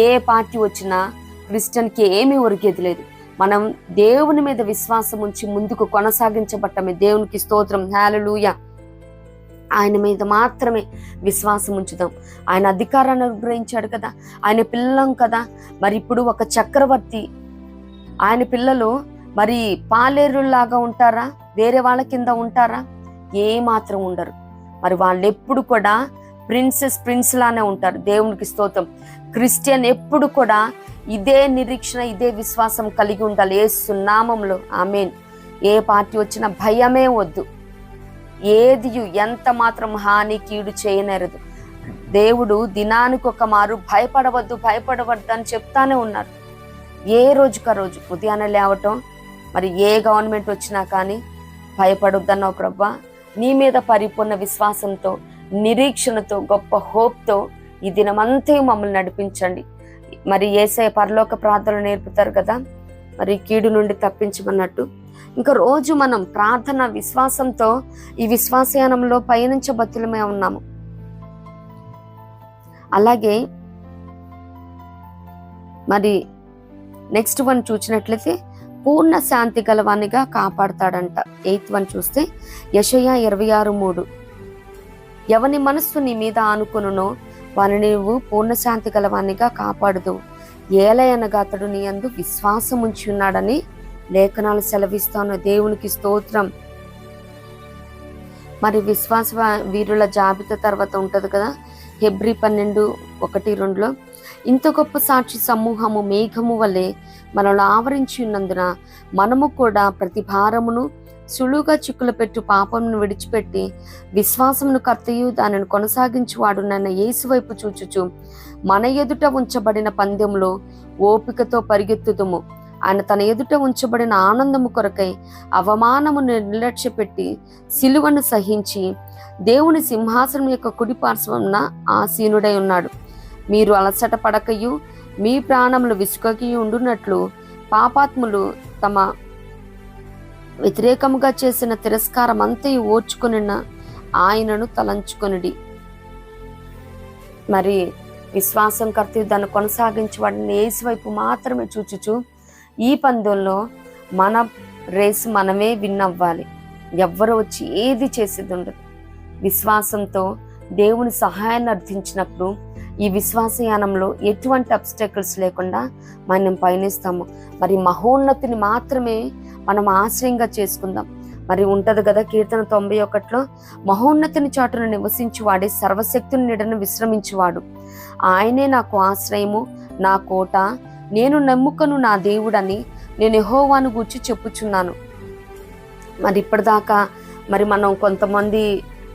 ఏ పార్టీ వచ్చినా క్రిస్టియన్కి ఏమీ ఒరిగేది లేదు. మనం దేవుని మీద విశ్వాసం ఉంచి ముందుకు కొనసాగించబట్టమే. దేవునికి స్తోత్రం, హల్లెలూయా. ఆయన మీద మాత్రమే విశ్వాసం ఉంచుదాం. ఆయన అధికారాన్ని అనుగ్రహించాడు కదా, ఆయన పిల్లం కదా. మరి ఇప్పుడు ఒక చక్రవర్తి, ఆయన పిల్లలు మరి పాలేరులాగా ఉంటారా? వేరే వాళ్ళ కింద ఉంటారా? ఏ మాత్రం ఉండరు. మరి వాళ్ళు ఎప్పుడు కూడా ప్రిన్స్ లానే ఉంటారు. దేవునికి స్తోత్రం. క్రిస్టియన్ ఎప్పుడు కూడా ఇదే నిరీక్షణ, ఇదే విశ్వాసం కలిగి ఉండాలి. యేసు నామములో ఆమేన్. ఏ పార్టీ వచ్చినా భయమే వద్దు. ఏది ఎంత మాత్రం హాని కీడు చేయనేరదు. దేవుడు దినానికి ఒక మారు భయపడవద్దు అని చెప్తానే ఉన్నారు. ఏ రోజుక రోజు ఉదయాన్నే లేవటం, మరి ఏ గవర్నమెంట్ వచ్చినా కానీ భయపడొద్దన్నావు ప్రభా. నీ మీద పరిపూర్ణ విశ్వాసంతో, నిరీక్షణతో, గొప్ప హోప్తో ఈ దినమంతా మమ్మల్ని నడిపించండి. మరి యేసయ్య పరలోక ప్రార్థనలు నేర్పుతారు కదా, మరి కీడు నుండి తప్పించమన్నట్టు ఇంకా రోజు మనం ప్రార్థన విశ్వాసంతో ఈ విశ్వాసయానంలో పయనించబద్దులమే ఉన్నాము. అలాగే మరి నెక్స్ట్ వన్ చూసినట్లయితే పూర్ణ శాంతి గలవానిగా కాపాడతాడంట. 8th వన్ చూస్తే యెషయా 26:3, ఎవని మనస్సు నీ మీద ఆనుకొనునో వాని నీవు పూర్ణ శాంతి గలవానిగా కాపాడుదు, ఏలయనగా అతడు నీ యందు విశ్వాసం ఉంచి ఉన్నాడని లేఖనాలు సెలవిస్తాను. దేవునికి స్తోత్రం. మరి విశ్వాస వీరుల జాబితా తర్వాత ఉంటుంది కదా, హెబ్రీ 12:1-2లో, ఇంత గొప్ప సాక్షి సమూహము మేఘము వలె మనల్ని ఆవరించి ఉన్నందున మనము కూడా ప్రతి భారమును సులువుగా చిక్కులు పెట్టు పాపమును విడిచిపెట్టి విశ్వాసమును కర్తయు దానిని కొనసాగించువాడు నన్న యేసు వైపు చూచుచు మన ఎదుట ఉంచబడిన పందెంలో ఓపికతో పరిగెత్తుదుము. ఆయన తన ఎదుట ఉంచబడిన ఆనందము కొరకై అవమానమును నిర్లక్ష్యపెట్టి సిలువను సహించి దేవుని సింహాసనం యొక్క కుడి పార్శ్వమున ఆసీనుడై ఉన్నాడు. మీరు అలసట పడకయు మీ ప్రాణములు విసుకయు ఉండునట్లు పాపాత్ములు తమ వ్యతిరేకముగా చేసిన తిరస్కారం అంతయు ఓర్చుకొనిన ఆయనను తలంచుకొనిడి. మరి విశ్వాసం కర్తయు దాన్ని కొనసాగించి వాడిని యేసు వైపు మాత్రమే చూచుచు ఈ పందెంలో మన రేసు మనమే విన్ అవ్వాలి. ఎవ్వరు వచ్చి ఏది చేసేది ఉండదు. విశ్వాసంతో దేవుని సహాయాన్ని అర్థించినప్పుడు ఈ విశ్వాసయానంలో ఎటువంటి అబ్స్టకల్స్ లేకుండా మనం పయనిస్తాము. మరి మహోన్నతిని మాత్రమే మనం ఆశ్రయంగా చేసుకుందాం. మరి ఉంటది కదా కీర్తన 91లో, మహోన్నతిని చాటును నివసించి వాడే సర్వశక్తుని నీడను విశ్రమించువాడు. ఆయనే నాకు ఆశ్రయము, నా కోట, నేను నమ్ముకను నా దేవుడని నేను యెహోవాను గూర్చి చెప్పుచున్నాను. మరి ఇప్పటిదాకా మరి మనం కొంతమంది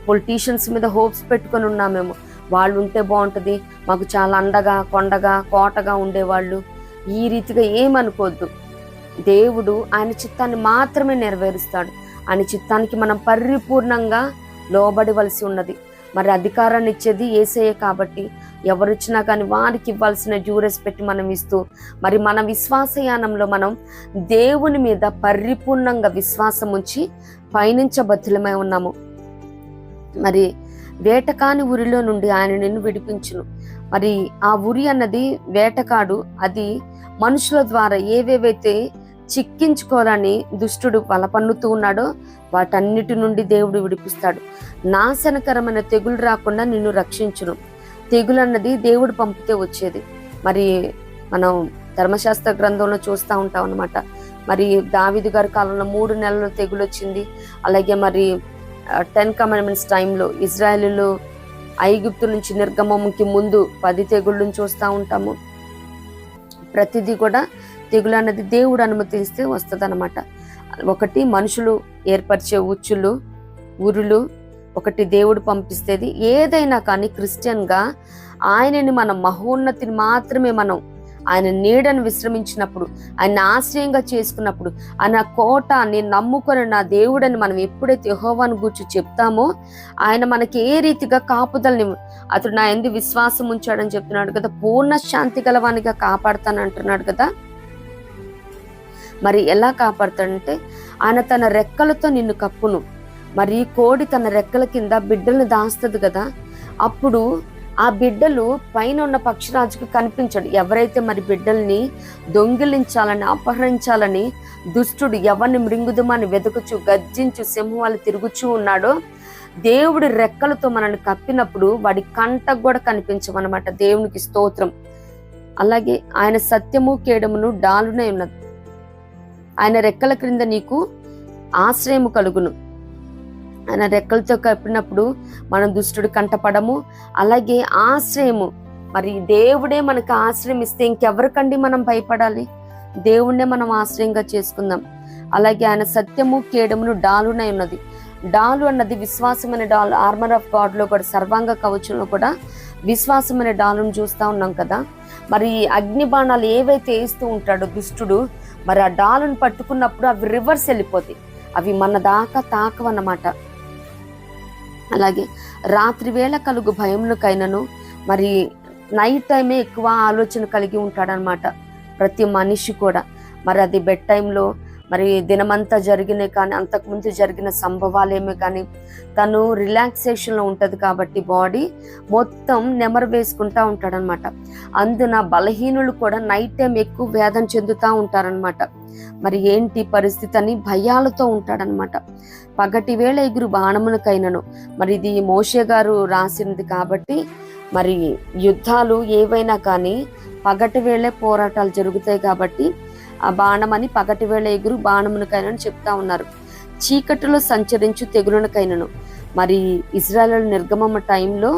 పొలిటీషియన్స్ మీద హోప్స్ పెట్టుకొని ఉన్నామేమో, వాళ్ళు ఉంటే బాగుంటుంది, మాకు చాలా అండగా కొండగా కోటగా ఉండేవాళ్ళు. ఈ రీతిగా ఏమనుకోవద్దు. దేవుడు ఆయన చిత్తాన్ని మాత్రమే నెరవేరుస్తాడు. ఆయన చిత్తానికి మనం పరిపూర్ణంగా లోబడివలసి ఉన్నది. మరి అధికారాన్ని ఇచ్చేది యేసయ్యే కాబట్టి ఎవరిచ్చినా కానీ వారికి ఇవ్వాల్సిన డ్యూ రెస్పెక్ట్ మనం ఇస్తూ, మరి మన విశ్వాసయానంలో మనం దేవుని మీద పరిపూర్ణంగా విశ్వాసం ఉంచి పయనించబద్ధులమై ఉన్నాము. మరి వేటకాని ఉరిలో నుండి ఆయన నిన్ను విడిపించును. మరి ఆ ఉరి అన్నది వేటకాడు, అది మనుషుల ద్వారా ఏవేవైతే చిక్కించుకోవాలని దుష్టుడు వలపన్నుతూ ఉన్నాడో వాటన్నిటి నుండి దేవుడు విడిపిస్తాడు. నాశనకరమైన తెగులు రాకుండా నిన్ను రక్షించును. తెగులు అన్నది దేవుడు పంపితే వచ్చేది. మరి మనం ధర్మశాస్త్ర గ్రంథంలో చూస్తూ ఉంటాం అన్నమాట. మరి దావీదు గారి కాలంలో 3 నెలలు తెగులు వచ్చింది. అలాగే మరి 10 కమాండ్మెంట్స్ టైంలో ఇజ్రాయేలీలు ఐగుప్తు నుంచి నిర్గమంకి ముందు 10 తెగుళ్ళను చూస్తూ ఉంటాము. ప్రతిదీ కూడా తెగులు అన్నది దేవుడు అనుమతిస్తే వస్తుంది అనమాట. ఒకటి మనుషులు ఏర్పరిచే ఉరులు, ఒకటి దేవుడు పంపిస్తేది. ఏదైనా కానీ క్రిస్టియన్గా ఆయనని మనం మహోన్నతిని మాత్రమే మనం ఆయన నీడను విశ్రమించినప్పుడు, ఆయన ఆశ్రయంగా చేసుకున్నప్పుడు, ఆయన కోట నేను నమ్ముకొని నా దేవుడని మనం ఎప్పుడైతే యెహోవాను గూర్చి చెప్తామో ఆయన మనకి ఏ రీతిగా కాపుదలని, అతడు నా యందు విశ్వాసం ఉంచాడని చెప్తున్నాడు కదా, పూర్ణ శాంతి గలవానిగా కాపాడుతాను అంటున్నాడు కదా. మరి ఎలా కాపాడుతాడంటే ఆయన తన రెక్కలతో నిన్ను కప్పును. మరి కోడి తన రెక్కల కింద బిడ్డల్ని దాస్తుంది కదా, అప్పుడు ఆ బిడ్డలు పైన ఉన్న పక్షిరాజుకు కనిపించడు. ఎవరైతే మరి బిడ్డల్ని దొంగిలించాలని అపహరించాలని దుష్టుడు ఎవరిని మృంగుదమని వెతుకుచు గర్జించు సింహాలు తిరుగుచూ ఉన్నాడో, దేవుడి రెక్కలతో మనల్ని కప్పినప్పుడు వాడి కంటకు కూడా కనిపించమన్నమాట. దేవునికి స్తోత్రం. అలాగే ఆయన సత్యము కేడమును డాలునే ఉన్నది. ఆయన రెక్కల క్రింద నీకు ఆశ్రయము కలుగును. ఆయన రెక్కలతో కప్పినప్పుడు మనం దుష్టుడు కంటపడము. అలాగే ఆశ్రయము, మరి దేవుడే మనకు ఆశ్రయం ఇస్తే ఇంకెవరికండి మనం భయపడాలి? దేవుణ్ణే మనం ఆశ్రయంగా చేసుకుందాం. అలాగే ఆయన సత్యము కేడమును డాలునై ఉన్నది. డాలు అన్నది విశ్వాసమైన డాలు. ఆర్మర్ ఆఫ్ గాడ్ లో కూడా సర్వాంగ కవచంలో కూడా విశ్వాసమైన డాలును చూస్తూ ఉన్నాం కదా. మరి అగ్ని బాణాలు ఏవైతే వేస్తూ ఉంటాడో దుష్టుడు, మరి ఆ డాలును పట్టుకున్నప్పుడు అవి రివర్స్ వెళ్ళిపోతాయి, అవి మన దాకా తాకవన్నమాట. అలాగే రాత్రి వేళ కలుగు భయమునకైనను, మరి నైట్ టైమే ఎక్కువ ఆలోచన కలిగి ఉంటాడనమాట ప్రతి మనిషి కూడా. మరి అది బెడ్ టైంలో మరి దినమంతా జరిగిన కానీ అంతకుముందు జరిగిన సంభవాలేమే కానీ తను రిలాక్సేషన్లో ఉంటుంది కాబట్టి బాడీ మొత్తం నెమరు వేసుకుంటూ ఉంటాడనమాట. అందున బలహీనులు కూడా నైట్ టైం ఎక్కువ వేదన చెందుతూ ఉంటారనమాట. మరి ఏంటి పరిస్థితి అని భయాలతో ఉంటాడనమాట. పగటి వేళ ఎగురు బాణమునకైనను, మరి ఇది మోషే గారు రాసినది కాబట్టి మరి యుద్ధాలు ఏవైనా కానీ పగటి వేళే పోరాటాలు జరుగుతాయి కాబట్టి ఆ బాణం అని పగటి వేళ ఎగురు బాణమునకైనను చెప్తా ఉన్నారు. చీకటిలో సంచరించు తెగులునకైనను. మరి ఇజ్రాయేల్ నిర్గమం టైంలో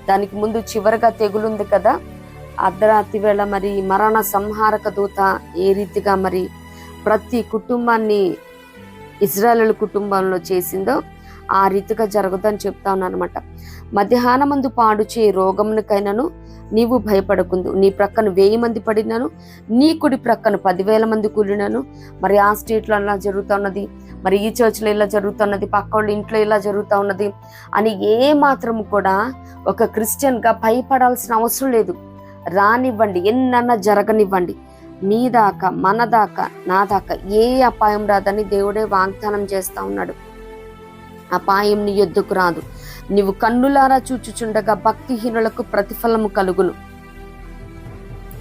దానికి ముందు చివరిగా తెగులుంది కదా, అర్ధరాత్రి వేళ మరి మరణ సంహారక దూత ఏ రీతిగా మరి ప్రతి కుటుంబాన్ని ఇజ్రాయేల్ కుటుంబంలో చేసిందో ఆ రీతిగా జరుగుదని చెప్తా ఉన్నాను అనమాట. మధ్యాహ్నమందు పాడుచే రోగమునకైనను నీవు భయపడకుందు. నీ ప్రక్కన 1000 మంది పడినను, నీ కుడి ప్రక్కన 10,000 మంది కూలినను. మరి ఆ స్టేట్లో ఇలా జరుగుతూ ఉన్నది, మరి ఈ చర్చ్లో ఇలా జరుగుతున్నది, పక్క వాళ్ళ ఇంట్లో ఇలా జరుగుతూ ఉన్నది అని ఏ మాత్రం కూడా ఒక క్రిస్టియన్గా భయపడాల్సిన అవసరం లేదు. రానివ్వండి, ఎన్నన్నా జరగనివ్వండి. మీ దాకా, మన దాకా, నా దాకా ఏ అపాయం రాదని దేవుడే వాగ్దానం చేస్తా ఉన్నాడు. అపాయం నీ యొద్దకు రాదు. నీవు కన్నులారా చూచుచుండగా భక్తిహీనులకు ప్రతిఫలము కలుగును.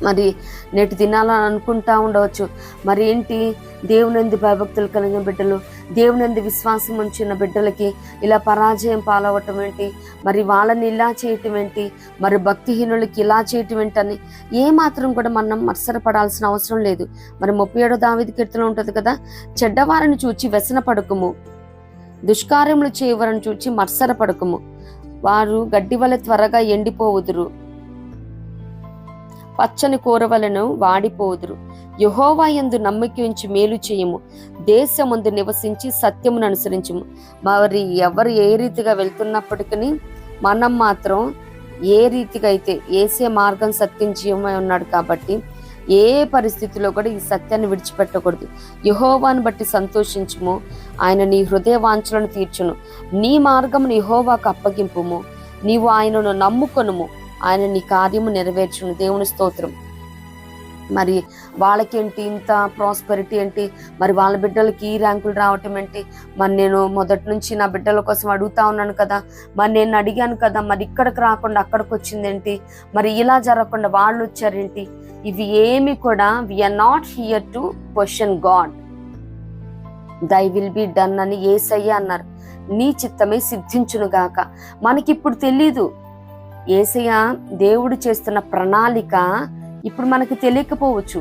మరి నేటి దినాలని అనుకుంటా ఉండవచ్చు, మరి ఏంటి దేవునందు భయభక్తులు కలిగిన బిడ్డలు, దేవునందు విశ్వాసం ఉంచిన బిడ్డలకి ఇలా పరాజయం పాలవటం ఏంటి, మరి వాళ్ళని ఇలా చేయటం ఏంటి, మరి భక్తిహీనులకి ఇలా చేయటం ఏంటని ఏమాత్రం కూడా మనం మత్సరపడాల్సిన అవసరం లేదు. మరి 37వ దావీదు కీర్తన ఉంటుంది కదా, చెడ్డవారిని చూచి వ్యసన పడకము, దుష్కార్యములు చేయవరని చూచి మత్సర పడకము. వారు గడ్డి వలె త్వరగా ఎండిపోవుదురు, పచ్చని కూరవలను వాడిపోదురు. యెహోవా యందు నమ్మిక ఉంచి మేలు చేయము, దేశమందు నివసించి సత్యమును అనుసరించుము. మరి ఎవరు ఏ రీతిగా వెళ్తున్నప్పటికీ మనం మాత్రం ఏ రీతిగా అయితే యేసే మార్గం సత్యం జీవమై ఉన్నాడు కాబట్టి ఏ పరిస్థితిలో కూడా ఈ సత్యాన్ని విడిచిపెట్టకూడదు. యెహోవాను బట్టి సంతోషించుము, ఆయన నీ హృదయ వాంఛలను తీర్చును. నీ మార్గమును యెహోవాకు అప్పగింపుము, నీవు ఆయనను నమ్ముకొనుము, ఆయన నీ కార్యము నెరవేర్చును. దేవుని స్తోత్రం. మరి వాళ్ళకేంటి ఇంత ప్రాస్పెరిటీ ఏంటి, మరి వాళ్ళ బిడ్డలకి ఈ ర్యాంకులు రావటం ఏంటి, మరి నేను మొదటి నుంచి నా బిడ్డల కోసం అడుగుతా ఉన్నాను కదా, మరి నేను అడిగాను కదా, మరి ఇక్కడికి రాకుండా అక్కడికి వచ్చిందేంటి, మరి ఇలా జరగకుండా వాళ్ళు వచ్చారేంటి, ఇవి ఏమి కూడా we are not here to question God. Thy will be done అని యేసయ్య అన్నారు. నీ చిత్తమే సిద్ధించును గాక. మనకిప్పుడు తెలీదు యేసయ్య దేవుడు చేస్తున్న ప్రణాళిక ఇప్పుడు మనకు తెలియకపోవచ్చు.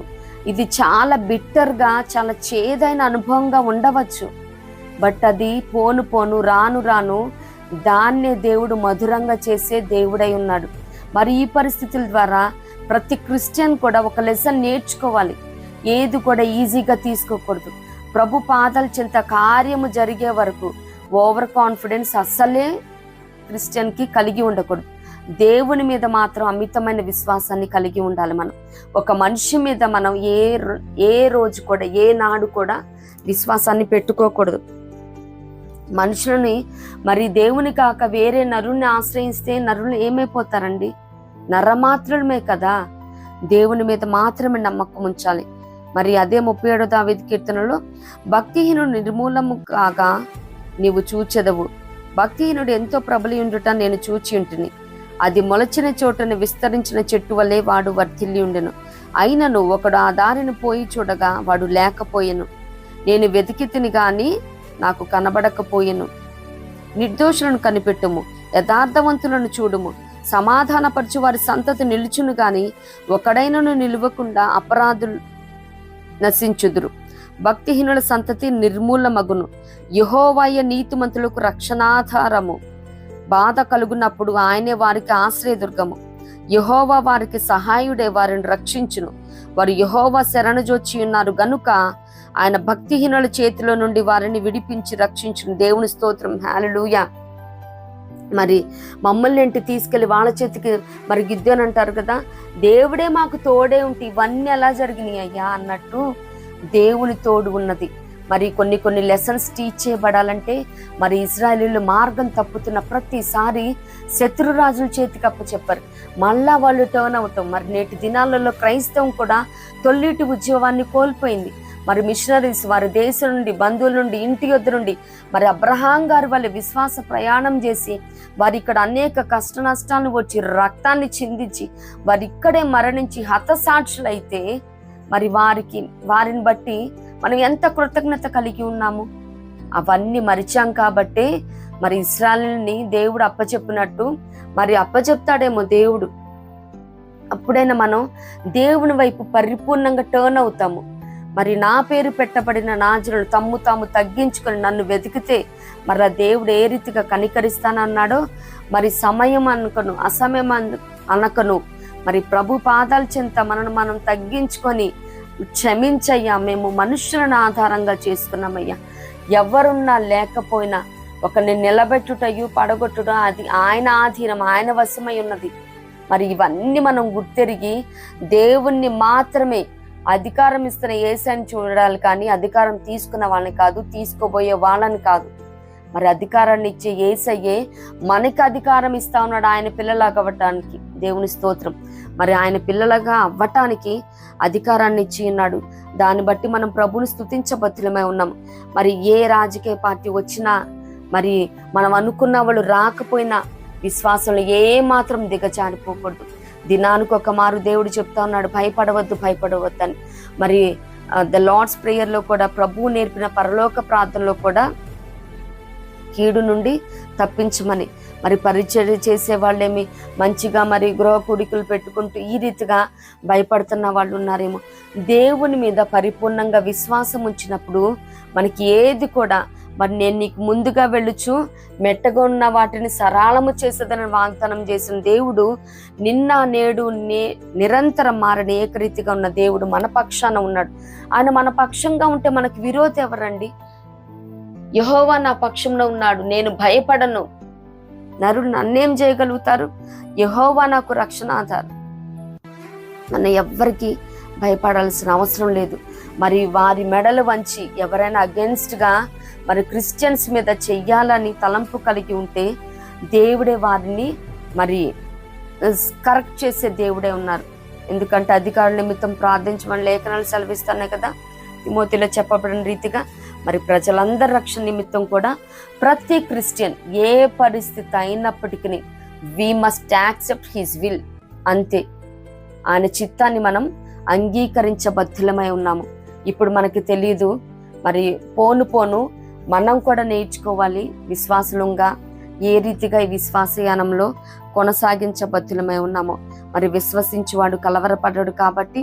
ఇది చాలా బిట్టర్గా, చాలా చేదైన అనుభవంగా ఉండవచ్చు. బట్ అది పోను పోను, రాను రాను దాన్నే దేవుడు మధురంగా చేసే దేవుడై ఉన్నాడు. మరి ఈ పరిస్థితుల ద్వారా ప్రతి క్రిస్టియన్ కూడా ఒక లెసన్ నేర్చుకోవాలి. ఏది కూడా ఈజీగా తీసుకోకూడదు. ప్రభు పాదాల చెంత కార్యము జరిగే వరకు ఓవర్ కాన్ఫిడెన్స్ అస్సలే క్రిస్టియన్కి కలిగి ఉండకూడదు. దేవుని మీద మాత్రం అమితమైన విశ్వాసాన్ని కలిగి ఉండాలి. మనం ఒక మనిషి మీద మనం ఏ రోజు కూడా, ఏ నాడు కూడా విశ్వాసాన్ని పెట్టుకోకూడదు. మనుషులని మరి దేవుని కాక వేరే నరుని ఆశ్రయిస్తే నరులు ఏమైపోతారండి? నరమాత్రులమే కదా. దేవుని మీద మాత్రమే నమ్మకం ఉంచాలి. మరి అదే 37వ దావీదు కీర్తనలో భక్తిహీనుడు నిర్మూలము కాగా నీవు చూచెదవు, భక్తిహీనుడు ఎంతో ప్రబలి ఉండుట నేను చూచి ఉంటిని. అది మొలచిన చోటను విస్తరించిన చెట్టు వలె వాడు వర్ధిల్లి ఉండెను. అయినను ఒకడు ఆ దారిని పోయి చూడగా వాడు లేకపోయెను. నేను వెతికితిని గాని నాకు కనబడకపోయెను. నిర్దోషులను కనిపెట్టుము, యథార్థవంతులను చూడుము. సమాధానపరచు వారి సంతతి నిలుచును గాని ఒకడైనను నిలువకుండా అపరాధులు నశించుదురు. భక్తిహీనుల సంతతి నిర్మూలమగును. యెహోవాయే నీతిమంతులకు రక్షణాధారము. బాధ కలుగునప్పుడు ఆయనే వారికి ఆశ్రయదుర్గము. యెహోవా వారికి సహాయుడే వారిని రక్షించును. వారు యెహోవా శరణుజొచ్చి ఉన్నారు గనుక ఆయన భక్తిహీనుల చేతిలో నుండి వారిని విడిపించి రక్షించును. దేవుని స్తోత్రం, హల్లెలూయా. మరి మమ్మల్ని ఏంటి తీసుకెళ్లి వాళ్ళ చేతికి మరి గిద్దెని అంటారు కదా, దేవుడే మాకు తోడే ఉంటే ఇవన్నీ ఎలా జరిగినాయి అయ్యా అన్నట్టు దేవుని తోడు ఉన్నది. మరి కొన్ని లెసన్స్ టీచ్ చేయబడాలంటే మరి ఇజ్రాయేలీలు మార్గం తప్పుతున్న ప్రతిసారి శత్రురాజుల చేతికి అప్పచెప్పారు. మళ్ళా వాళ్ళు టర్న్ అవటం. మరి నేటి దినాలలో క్రైస్తవం కూడా తొల్లిటి ఉద్యోగాన్ని కోల్పోయింది. మరి మిషనరీస్ వారి దేశం నుండి, బంధువుల నుండి, ఇంటి యొద్ద నుండి మరి అబ్రహాం గారు వాళ్ళ విశ్వాస ప్రయాణం చేసి వారి ఇక్కడ అనేక కష్ట నష్టాలను వచ్చి రక్తాన్ని చిందించి వారి ఇక్కడే మరణించి హతసాక్షులైతే మరి వారిని బట్టి మనం ఎంత కృతజ్ఞత కలిగి ఉన్నాము. అవన్నీ మరిచాం కాబట్టే మరి ఇశ్రాయేలుని దేవుడు అప్పచెప్పినట్టు మరి అప్పచెప్తాడేమో దేవుడు. అప్పుడైనా మనం దేవుని వైపు పరిపూర్ణంగా టర్న్ అవుతాము. మరి నా పేరు పెట్టబడిన నా జనులు తమ్ము తాము తగ్గించుకొని నన్ను వెతికితే మరలా దేవుడు ఏ రీతిగా కనికరిస్తానన్నాడో, మరి సమయం అనుకను అసమయం అనకను మరి ప్రభు పాదాల చెంత మనను మనం తగ్గించుకొని క్షమించయ్యా, మేము మనుషులను ఆధారంగా చేసుకున్నామయ్యా, ఎవరున్నా లేకపోయినా ఒకరిని నిలబెట్టుటయు పడగొట్టుట అది ఆయన ఆధీనం, ఆయన వశమై ఉన్నది. మరి ఇవన్నీ మనం గుర్తెరిగి దేవుణ్ణి మాత్రమే అధికారం ఇస్తున్న యేసుని చూడాలి, కానీ అధికారం తీసుకున్న వాళ్ళని కాదు, తీసుకోబోయే వాళ్ళని కాదు. మరి అధికారాన్ని ఇచ్చే యేసయ్యే మనకి అధికారం ఇస్తా ఉన్నాడు ఆయన పిల్లలాగా అవ్వటానికి. దేవుని స్తోత్రం. మరి ఆయన పిల్లలుగా అవ్వటానికి అధికారాన్ని ఇచ్చి ఉన్నాడు. దాన్ని బట్టి మనం ప్రభువుని స్తుతించబద్దులమై ఉన్నాం. మరి ఏ రాజకీయ పార్టీ వచ్చినా, మరి మనం అనుకున్న వాళ్ళు రాకపోయినా విశ్వాసంలో ఏ మాత్రం దిగజారిపోకూడదు. దినానికి ఒక మారు దేవుడు చెప్తా ఉన్నాడు, భయపడవద్దు భయపడవద్దు అని. మరి ద లార్డ్స్ ప్రేయర్లో కూడా ప్రభువు నేర్పిన పరలోక ప్రార్థనలో కూడా కీడు నుండి తప్పించమని, మరి పరిచర్య చేసే వాళ్ళేమి మంచిగా మరి గృహ కూడికలు పెట్టుకుంటూ ఈ రీతిగా భయపడుతున్న వాళ్ళు ఉన్నారేమో. దేవుని మీద పరిపూర్ణంగా విశ్వాసం ఉంచినప్పుడు మనకి ఏది కూడా, మరి నేను నీకు ముందుగా వెళ్ళుచు మెట్టగా ఉన్న వాటిని సరళము చేసేదని వాగ్దానం చేసిన దేవుడు నిన్న నేడు నిరంతరం మారని ఏకరీతిగా ఉన్న దేవుడు మన పక్షాన ఉన్నాడు. ఆయన మన పక్షంగా ఉంటే మనకి విరోధి ఎవరండి? యెహోవా నా పక్షంలో ఉన్నాడు, నేను భయపడను. నరుడు నన్నేం చేయగలుగుతారు? యెహోవా నాకు రక్షణ ఆధారం. మన ఎవ్వరికి భయపడాల్సిన అవసరం లేదు. మరి వారి మెడలు వంచి ఎవరైనా అగెన్స్ట్ గా మరి క్రిస్టియన్స్ మీద చెయ్యాలని తలంపు కలిగి ఉంటే దేవుడే వారిని మరి కరెక్ట్ చేసే దేవుడే ఉన్నారు. ఎందుకంటే అధికారుల నిమిత్తం ప్రార్థించమని లేఖనాలు సెలవిస్తున్నాయి కదా, తిమోతిలో చెప్పబడిన రీతిగా. మరి ప్రజలందరి రక్షణ నిమిత్తం కూడా ప్రతి క్రిస్టియన్ ఏ పరిస్థితి అయినప్పటికీ we must accept his will, అంతే. ఆయన చిత్తాన్ని మనం అంగీకరించబద్ధులమై ఉన్నాము. ఇప్పుడు మనకి తెలియదు, మరి పోను పోను మనం కూడా నేర్చుకోవాలి విశ్వాసులంగా ఏ రీతిగా ఈ విశ్వాసయానంలో కొనసాగించబద్ధులమై ఉన్నామో. మరి విశ్వసించేవాడు కలవరపడ్డాడు కాబట్టి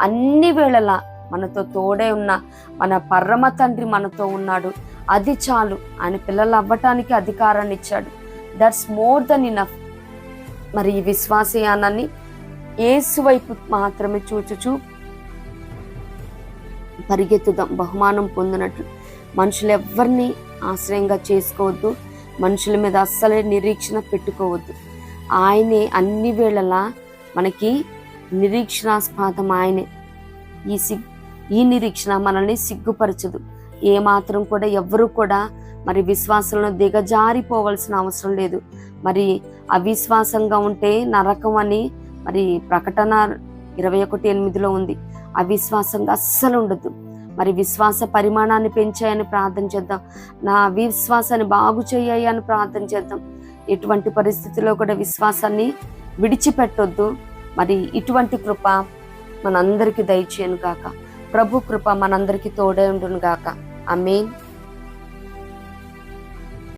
అన్ని వేళలా మనతో తోడే ఉన్న మన పరమ తండ్రి మనతో ఉన్నాడు. అది చాలు. ఆయన పిల్లలు అవ్వటానికి అధికారాన్ని ఇచ్చాడు. That's more than enough. మరి ఈ విశ్వాసయానాన్ని యేసు వైపు మాత్రమే చూచుచూ పరిగెత్తుదాం బహుమానం పొందినట్లు. మనుషులు ఎవరిని ఆశ్రయంగా చేసుకోవద్దు, మనుషుల మీద అస్సలే నిరీక్షణ పెట్టుకోవద్దు. ఆయనే అన్ని వేళలా మనకి నిరీక్షణాస్పదం. ఆయనే. ఈ నిరీక్షణ మనల్ని సిగ్గుపరచదు. ఏమాత్రం కూడా ఎవ్వరూ కూడా మరి విశ్వాసంలో దిగజారిపోవలసిన అవసరం లేదు. మరి అవిశ్వాసంగా ఉంటే నరకం అని మరి ప్రకటన 21:8 ఉంది. అవిశ్వాసంగా అస్సలు ఉండదు. మరి విశ్వాస పరిమాణాన్ని పెంచాయని ప్రార్థన చేద్దాం. నా అవిశ్వాసాన్ని బాగు చేయాలి అని ప్రార్థన చేద్దాం. ఎటువంటి పరిస్థితుల్లో కూడా విశ్వాసాన్ని విడిచిపెట్టొద్దు. మరి ఇటువంటి కృప మనందరికీ దయచేయను గాక. ప్రభు కృప మనందరికీ తోడే ఉండును గాక. ఆమేన్.